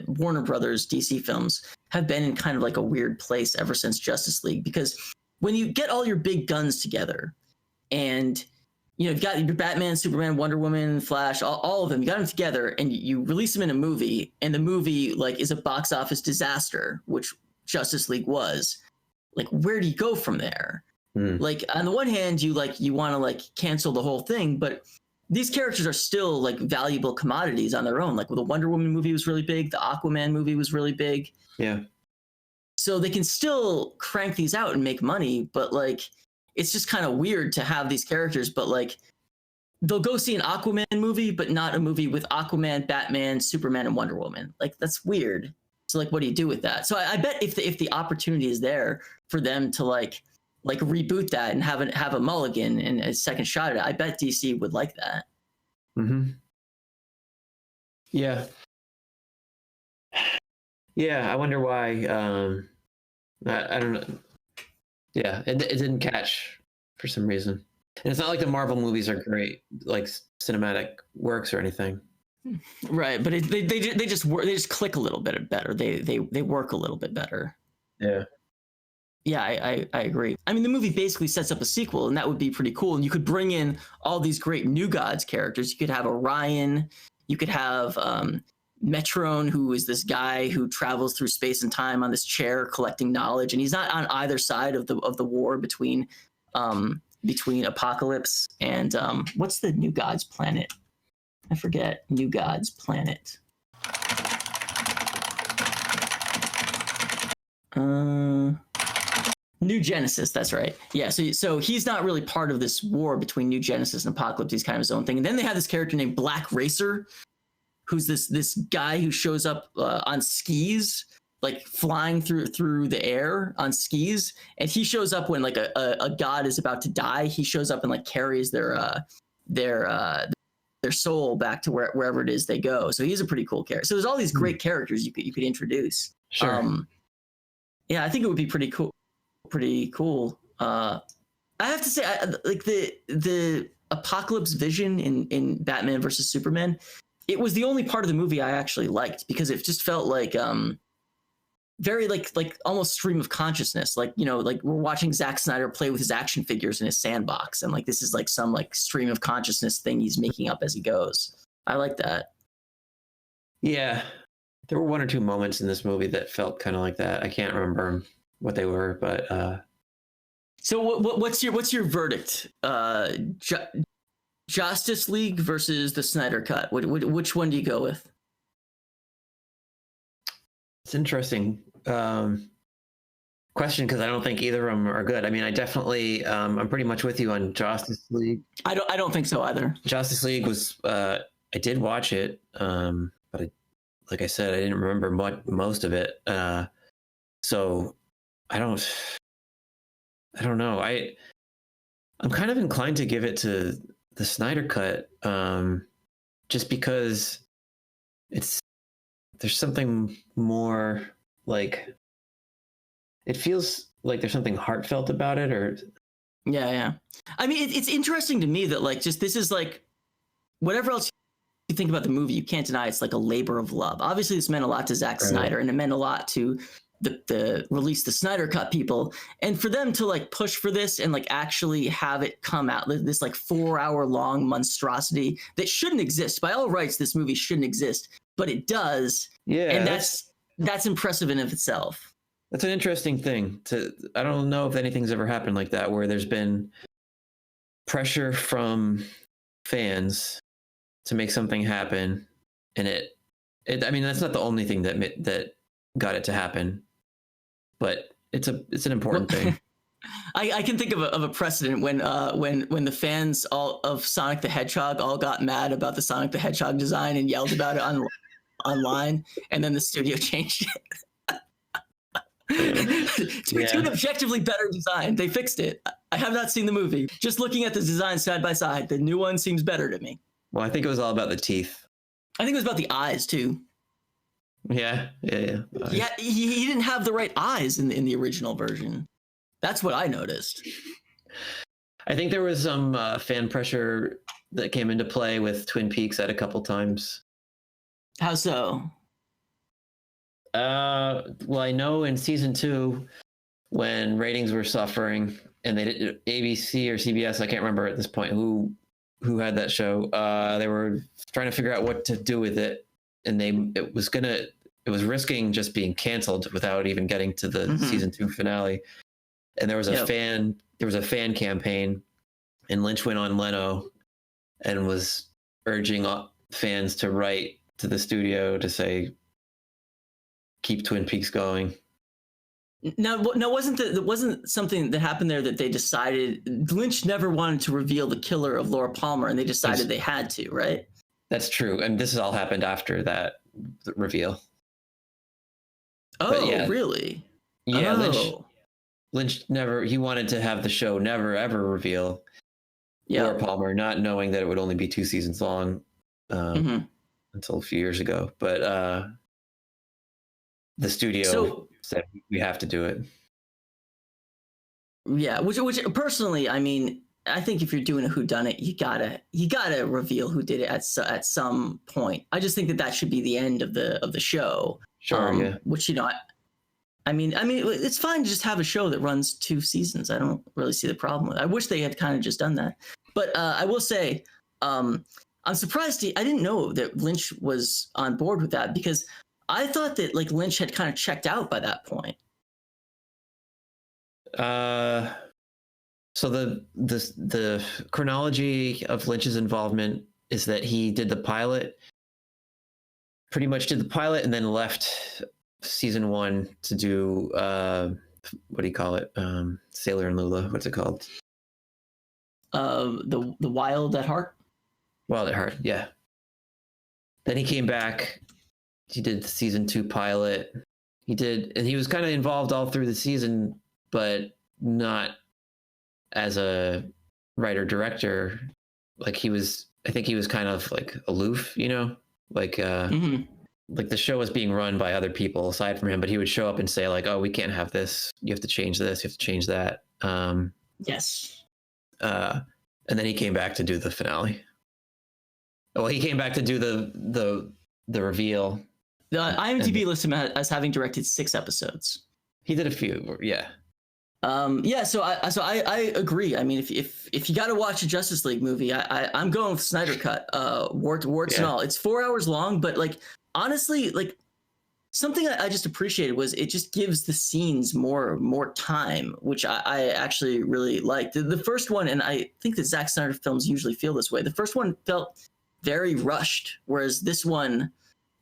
Warner Brothers DC films have been in kind of like a weird place ever since Justice League, because when you get all your big guns together and you've got your Batman, Superman, Wonder Woman, Flash, all of them, you got them together and you release them in a movie, and the movie like is a box office disaster, which Justice League was. Like, where do you go from there? Like, on the one hand, you want to like cancel the whole thing, but these characters are still like valuable commodities on their own. Like, the Wonder Woman movie was really big, the Aquaman movie was really big. Yeah. So they can still crank these out and make money, but like, it's just kind of weird to have these characters, but like, they'll go see an Aquaman movie, but not a movie with Aquaman, Batman, Superman, and Wonder Woman. Like, that's weird. So like, what do you do with that? So I bet if the opportunity is there for them to like reboot that and have a mulligan and a second shot at it, I bet DC would like that. Mm-hmm. Yeah. Yeah, I wonder why. I don't know. Yeah, it didn't catch for some reason. And it's not like the Marvel movies are great, like cinematic works or anything. Right, but they just click a little bit better. They work a little bit better. Yeah. Yeah, I agree. I mean, the movie basically sets up a sequel, and that would be pretty cool. And you could bring in all these great New Gods characters. You could have Orion. You could have Metrone, who is this guy who travels through space and time on this chair collecting knowledge, and he's not on either side of the war between Apocalypse and what's the New Gods planet? I forget. New Gods planet. New Genesis, that's right. Yeah, so he's not really part of this war between New Genesis and Apocalypse. He's kind of his own thing. And then they have this character named Black Racer, who's this guy who shows up on skis, like flying through the air on skis. And he shows up when like a god is about to die. He shows up and like carries their soul back to wherever it is they go. So he's a pretty cool character. So there's all these great characters you could introduce. Sure. Yeah, I think it would be pretty cool. I have to say, like the Apocalypse vision in Batman versus Superman, it was the only part of the movie I actually liked, because it just felt like very like almost stream of consciousness. Like, like we're watching Zack Snyder play with his action figures in his sandbox, and like this is like some like stream of consciousness thing he's making up as he goes. I like that. Yeah, there were one or two moments in this movie that felt kind of like that. I can't remember what they were, but so what's your verdict? Justice League versus the Snyder Cut. Which one do you go with? It's interesting question, because I don't think either of them are good. I mean, I definitely I'm pretty much with you on Justice League. I don't think so either. Justice League was I did watch it, but like I said, I didn't remember most of it. So I don't know. I'm kind of inclined to give it to the Snyder Cut, just because there's something more, like, it feels like there's something heartfelt about it, or yeah. I mean, it's interesting to me that like just this is like whatever else you think about the movie, you can't deny it's like a labor of love. Obviously, this meant a lot to Zack Snyder, and it meant a lot to the release the Snyder Cut people, and for them to like push for this and like actually have it come out, this like 4-hour long monstrosity that shouldn't exist by all rights. This movie shouldn't exist, but it does. Yeah, and that's impressive in of itself. That's an interesting thing. I don't know if anything's ever happened like that, where there's been pressure from fans to make something happen, and it I mean, that's not the only thing that got it to happen, but it's an important thing. I can think of a precedent when the fans all of Sonic the Hedgehog all got mad about the Sonic the Hedgehog design and yelled about it online, and then the studio changed it to an objectively better design. They fixed it. I have not seen the movie. Just looking at the design side by side, the new one seems better to me. Well, I think it was all about the teeth. I think it was about the eyes too. Yeah. Yeah, he didn't have the right eyes in the original version. That's what I noticed. I think there was some fan pressure that came into play with Twin Peaks at a couple times. How so? Well, I know in season 2, when ratings were suffering, and they did ABC or CBS, I can't remember at this point who had that show. They were trying to figure out what to do with it, and it was risking just being canceled without even getting to the season 2 finale. And there was a fan campaign, and Lynch went on Leno and was urging fans to write to the studio to say, keep Twin Peaks going. No, wasn't something that happened there that they decided Lynch never wanted to reveal the killer of Laura Palmer, and they decided they had to, right? That's true, and this has all happened after that reveal. Oh, yeah, really? Yeah, Lynch never. He wanted to have the show never ever reveal Laura Palmer, not knowing that it would only be 2 seasons long until a few years ago. But the studio said we have to do it. Yeah, which personally, I mean, I think if you're doing a whodunit, you gotta reveal who did it at some point. I just think that should be the end of the show. Sure, yeah. Which I mean, it's fine to just have a show that runs 2 seasons. I don't really see the problem with it. I wish they had kind of just done that. But I will say, I'm surprised. I didn't know that Lynch was on board with that, because I thought that like Lynch had kind of checked out by that point. So the chronology of Lynch's involvement is that he pretty much did the pilot, and then left season 1 to do what do you call it? Sailor and Lula. What's it called? The Wild at Heart. Wild at Heart, yeah. Then he came back. He did the season 2 pilot. And he was kind of involved all through the season, but not as a writer director. Like I think he was kind of like aloof, like like the show was being run by other people aside from him, but he would show up and say like, oh, we can't have this. You have to change this. You have to change that. Yes. And then he came back to do the finale. Well, he came back to do the reveal. The IMDb lists him as having directed 6 episodes. He did a few, yeah. So I agree. I mean, if you got to watch a Justice League movie, I'm going with Snyder Cut, warts and all. It's 4 hours long, but like honestly, like something I just appreciated was it just gives the scenes more time, which I actually really liked. The first one, and I think that Zack Snyder films usually feel this way. The first one felt very rushed, whereas this one,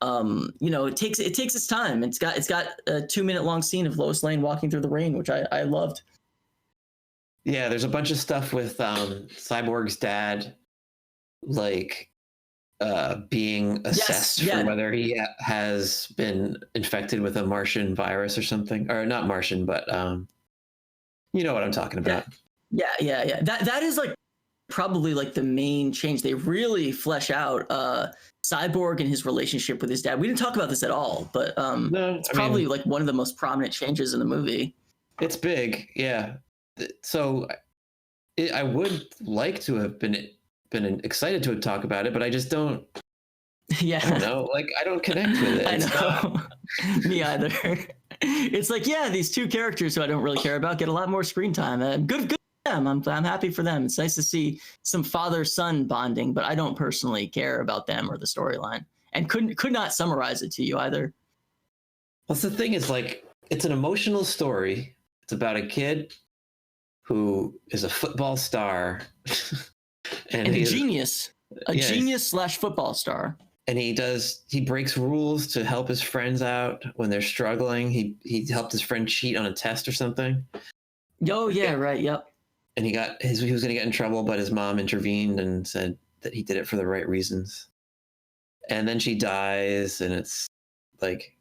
it takes its time. It's got a 2-minute long scene of Lois Lane walking through the rain, which I loved. Yeah, there's a bunch of stuff with Cyborg's dad, like being assessed for whether he has been infected with a Martian virus or something, or not Martian, but you know what I'm talking about. Yeah. That is like probably like the main change. They really flesh out Cyborg and his relationship with his dad. We didn't talk about this at all, but it's probably like one of the most prominent changes in the movie. It's big, yeah. So I would like to have been excited to talk about it, but I just don't. Yeah, I don't know. Like I don't connect with it. I know. Me either. It's like, yeah, these 2 characters who I don't really care about get a lot more screen time. Good. I'm happy for them. It's nice to see some father-son bonding, but I don't personally care about them or the storyline, and could not summarize it to you either. Well, the thing is, like, it's an emotional story. It's about a kid who is a football star and a genius / football star. And he breaks rules to help his friends out when they're struggling. He helped his friend cheat on a test or something. Oh yeah, right. Yep. And he was going to get in trouble, but his mom intervened and said that he did it for the right reasons. And then she dies, and it's like,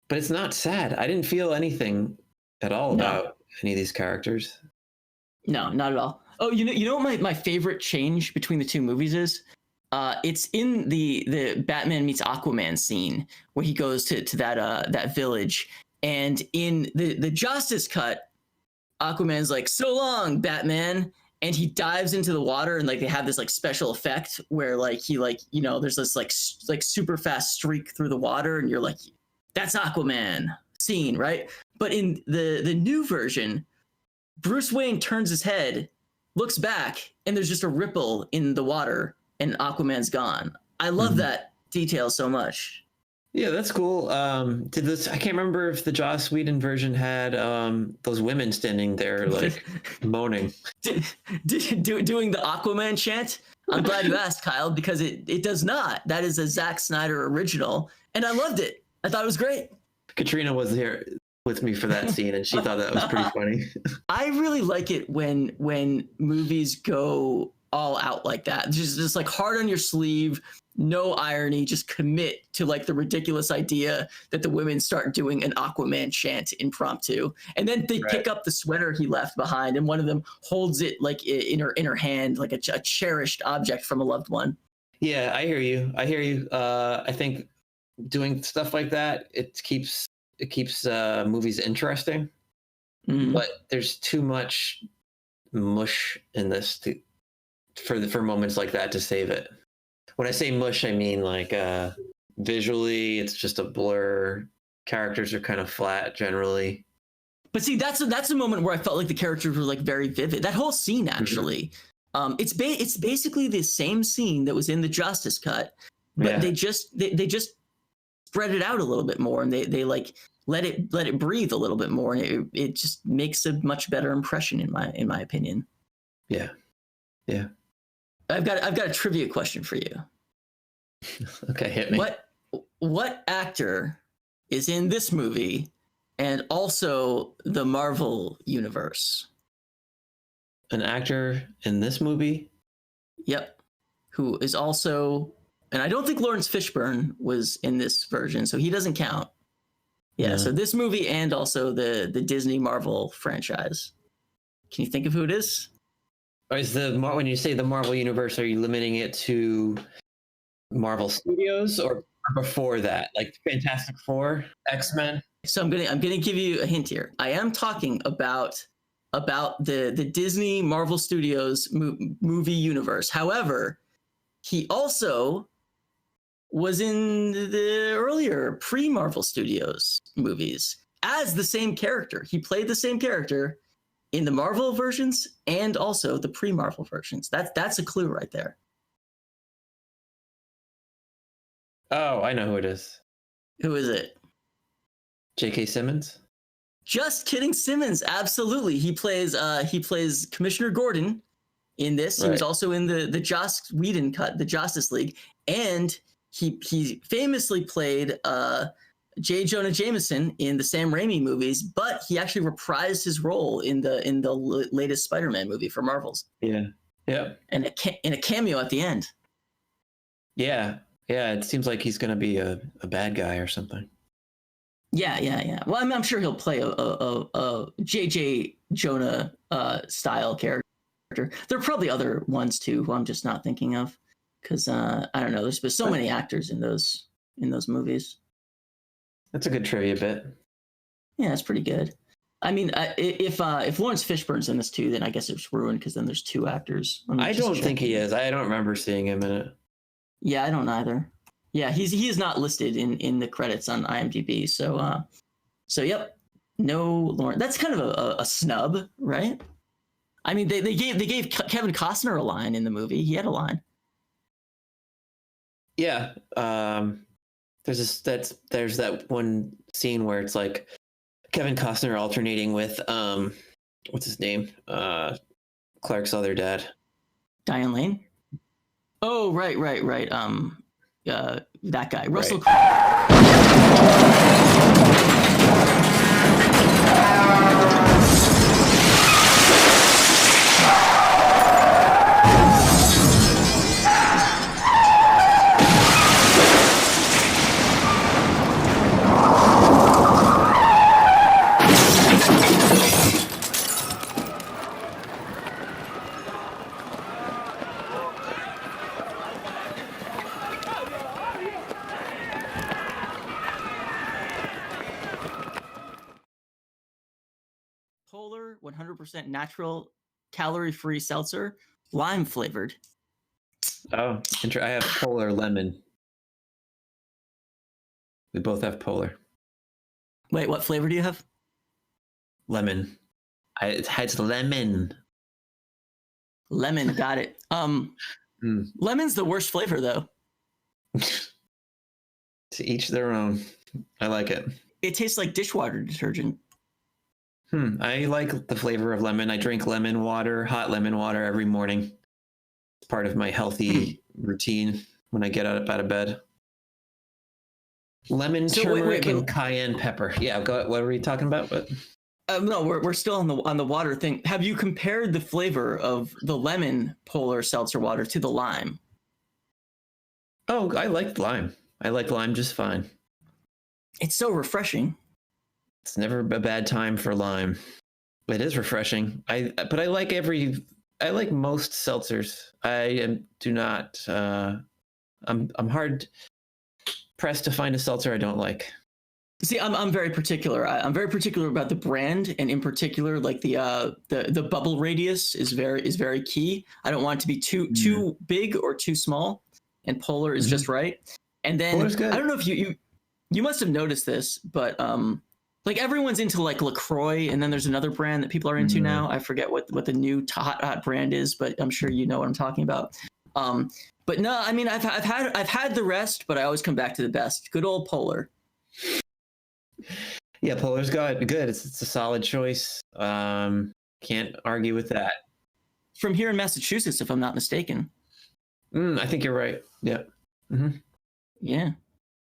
but it's not sad. I didn't feel anything at all about any of these characters. No, not at all. Oh, you know what my favorite change between the 2 movies is? It's in the Batman meets Aquaman scene where he goes to that village, and in the Justice Cut, Aquaman's like, "So long, Batman," and he dives into the water, and like they have this like special effect where like he like there's this like super fast streak through the water, and you're like, that's Aquaman scene, right? But in the new version, Bruce Wayne turns his head, looks back, and there's just a ripple in the water, and Aquaman's gone. I love that detail so much. Yeah, that's cool. Did this? I can't remember if the Joss Whedon version had those women standing there like moaning, doing the Aquaman chant. I'm glad you asked, Kyle, because it does not. That is a Zack Snyder original, and I loved it. I thought it was great. Katrina was here with me for that scene, and she thought that was pretty funny. I really like it when movies go all out like that. Just like hard on your sleeve, no irony, just commit to like the ridiculous idea that the women start doing an Aquaman chant impromptu. And then they pick up the sweater he left behind, and one of them holds it like in her hand, like a cherished object from a loved one. Yeah, I hear you. I think doing stuff like that, it keeps movies interesting. But there's too much mush in this for moments like that to save it. When I say mush, I mean like visually, it's just a blur. Characters are kind of flat generally. But see, that's a moment where I felt like the characters were like very vivid. That whole scene, actually, it's basically the same scene that was in the Justice Cut, but they just spread it out a little bit more, and they like let it breathe a little bit more, and it just makes a much better impression in my opinion. Yeah. I've got a trivia question for you. Okay, hit me. What actor is in this movie and also the Marvel universe? An actor in this movie? Yep. Who is also, and I don't think Lawrence Fishburne was in this version, so he doesn't count. Yeah, so this movie and also the Disney Marvel franchise. Can you think of who it is? Or is when you say the Marvel universe, are you limiting it to Marvel Studios or before that, like Fantastic Four, X-Men? So I'm gonna give you a hint here. I am talking about the Disney Marvel Studios movie universe. However, he also was in the earlier pre-Marvel Studios movies as the same character. He played the same character in the Marvel versions and also the pre-Marvel versions. That's a clue right there. Oh, I know who it is. Who is it? J.K. Simmons? Just kidding, Simmons. Absolutely. He plays Commissioner Gordon in this. Right. He was also in the Joss Whedon cut, the Justice League, and he famously played J. Jonah Jameson in the Sam Raimi movies, but he actually reprised his role in the latest Spider-Man movie for Marvel's. Yeah. And in a cameo at the end. Yeah. It seems like he's going to be a bad guy or something. Yeah. Well, I'm sure he'll play a J. Jonah style character. There are probably other ones too who I'm just not thinking of, because I don't know. There's been so many actors in those movies. That's a good trivia bit. Yeah, it's pretty good. I mean, if Lawrence Fishburne's in this too, then I guess it's ruined, because then there's two actors. I don't think he is. I don't remember seeing him in it. Yeah, I don't either. Yeah, he is not listed in the credits on IMDb. So yep, no Lawrence. That's kind of a snub, right? I mean, they gave Kevin Costner a line in the movie. He had a line. Yeah. There's that one scene where it's like Kevin Costner alternating with what's his name? Clark's other dad. Diane Lane? Oh, right. That guy, Russell. Polar, 100% natural calorie-free seltzer, lime flavored. Oh, I have polar lemon. We both have polar Wait, what flavor do you have? lemon. It's lemon. Lemon, got it. Lemon's the worst flavor though. To each their own. I like it. It tastes like dishwater detergent. I like the flavor of lemon. I drink lemon water, hot lemon water every morning. It's part of my healthy routine when I get out of bed. Lemon, turmeric, and cayenne pepper. Yeah, go. What were we talking about? What? No, we're still on the water thing. Have you compared the flavor of the lemon polar seltzer water to the lime? Oh, I like lime. I like lime just fine. It's so refreshing. It's never a bad time for lime. It is refreshing. But I like most seltzers. Do not. I'm hard pressed to find a seltzer I don't like. See, I'm very particular. I'm very particular about the brand, and in particular, like the bubble radius is very key. I don't want it to be too big or too small, and polar is just right. And then I don't know if you must have noticed this, but like everyone's into like LaCroix, and then there's another brand that people are into now. I forget what the new hot brand is, but I'm sure you know what I'm talking about. But no, I mean I've had the rest, but I always come back to the best. Good old Polar. Yeah, Polar's good. It's a solid choice. Can't argue with that. From here in Massachusetts, if I'm not mistaken. I think you're right. Yeah. Yeah.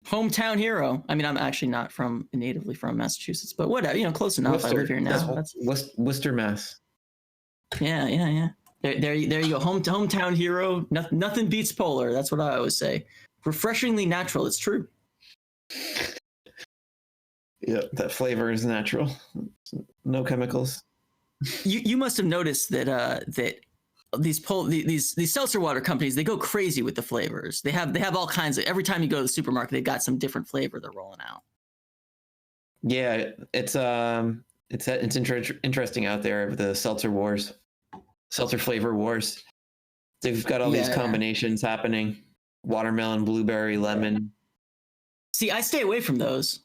Hometown hero. I mean, I'm actually not natively from Massachusetts, but whatever, close enough. Worcester. I live here now. That's Worcester, Mass. Yeah. There you go. Hometown hero. Nothing beats Polar. That's what I always say. Refreshingly natural. It's true. Yeah, that flavor is natural. No chemicals. You must have noticed that these seltzer water companies, they go crazy with the flavors. They have all kinds of. Every time you go to the supermarket, they've got some different flavor they're rolling out. Yeah, it's interesting out there, the seltzer flavor wars. They've got all these combinations happening: watermelon, blueberry, lemon. See, I stay away from those.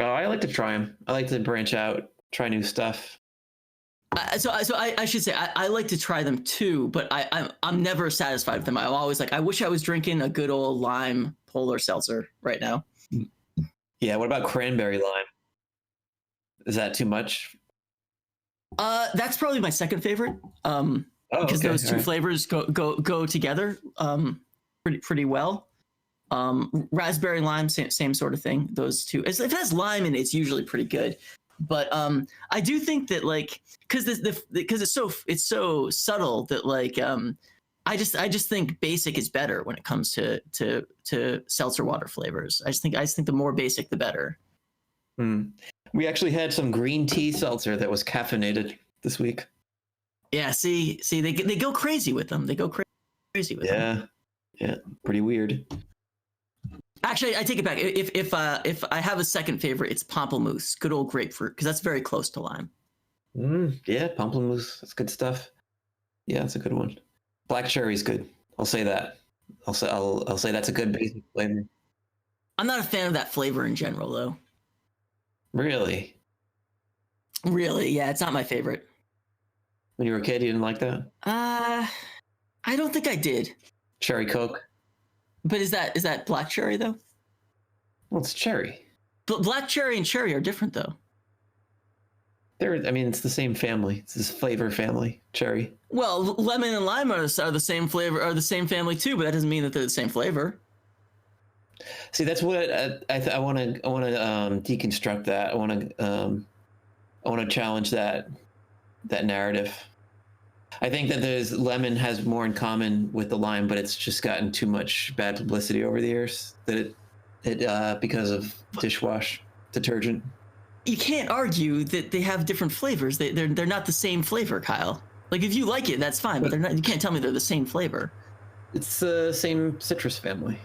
Oh, I like to try them. I like to branch out, try new stuff. So I should say I like to try them too, but I'm never satisfied with them. I'm always like, I wish I was drinking a good old lime polar seltzer right now. Yeah. What about cranberry lime? Is that too much? That's probably my second favorite. Because those two flavors go together pretty well. Raspberry lime, same sort of thing. Those two, if it has lime in it, it's usually pretty good. But I do think that because it's so subtle that I just think basic is better when it comes to seltzer water flavors. I just think the more basic the better. We actually had some green tea seltzer that was caffeinated this week. Yeah, see, they go crazy with them. They go crazy with them. Yeah, pretty weird. Actually, I take it back. If I have a second favorite, it's pamplemousse, good old grapefruit, because that's very close to lime. Yeah, pamplemousse, that's good stuff. Yeah, that's a good one. Black cherry's good. I'll say that. I'll say that's a good basic flavor. I'm not a fan of that flavor in general, though. Really? Really? Yeah, it's not my favorite. When you were a kid, you didn't like that? I don't think I did. Cherry Coke. But is that black cherry though? Well, it's cherry. But black cherry and cherry are different though. It's the same family. It's this flavor family, cherry. Well, lemon and lime are the same flavor, are the same family too, but that doesn't mean that they're the same flavor. See, that's what I want to deconstruct that. I want to challenge that narrative. I think that lemon has more in common with the lime, but it's just gotten too much bad publicity over the years that it because of dishwash detergent. You can't argue that they have different flavors. They're not the same flavor, Kyle. Like if you like it, that's fine, but they're not. You can't tell me they're the same flavor. It's the same citrus family.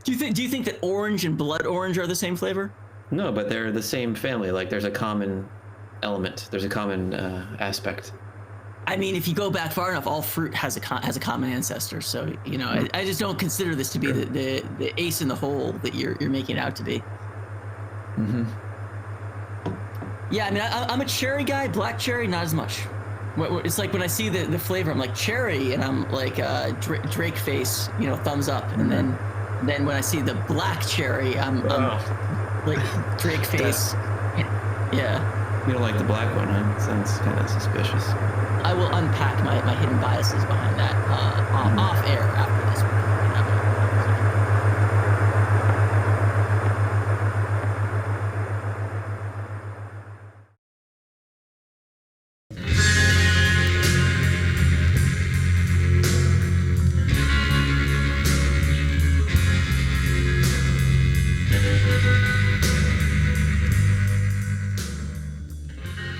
Do you think that orange and blood orange are the same flavor? No, but they're the same family. Like there's a common element. There's a common aspect. I mean, if you go back far enough, all fruit has a common ancestor. So I just don't consider this to be the ace in the hole that you're making it out to be. Mm-hmm. Yeah, I mean, I'm a cherry guy. Black cherry, not as much. It's like when I see the flavor, I'm like cherry, and I'm like Drake face, thumbs up, and then when I see the black cherry, I'm like Drake face. Yeah. You don't like the black one, huh? Sounds kind of suspicious. I will unpack my hidden biases behind that off air after this.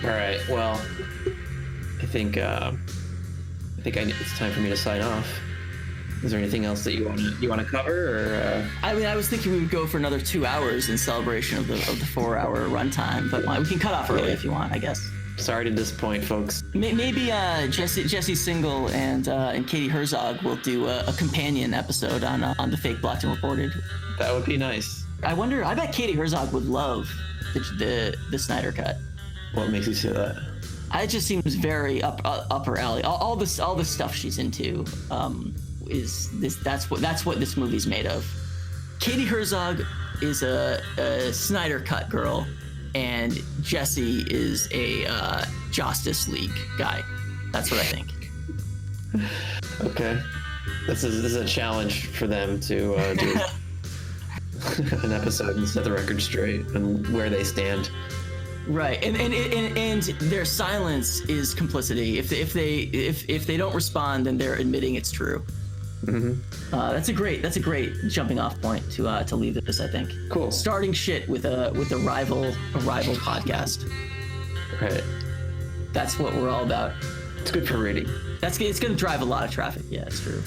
All right. Well, I think it's time for me to sign off. Is there anything else that you want to cover, or? I mean, I was thinking we would go for another 2 hours in celebration of the 4-hour runtime, but we can cut off early if you want, I guess. Sorry to disappoint, folks. Maybe Jesse Single and Katie Herzog will do a companion episode on the fake Blocked and Reported. That would be nice. I bet Katie Herzog would love the Snyder Cut. What makes you say that? It just seems very up her alley. All this stuff she's into is this. That's what this movie's made of. Katie Herzog is a Snyder Cut girl, and Jesse is a Justice League guy. That's what I think. Okay, this is a challenge for them to do an episode and set the record straight and where they stand. Right, and their silence is complicity. If they don't respond, then they're admitting it's true. Mm-hmm. That's a great jumping off point to leave this, I think. Cool. Starting shit with a rival podcast. Right. That's what we're all about. It's good for reading. It's going to drive a lot of traffic. Yeah, it's true.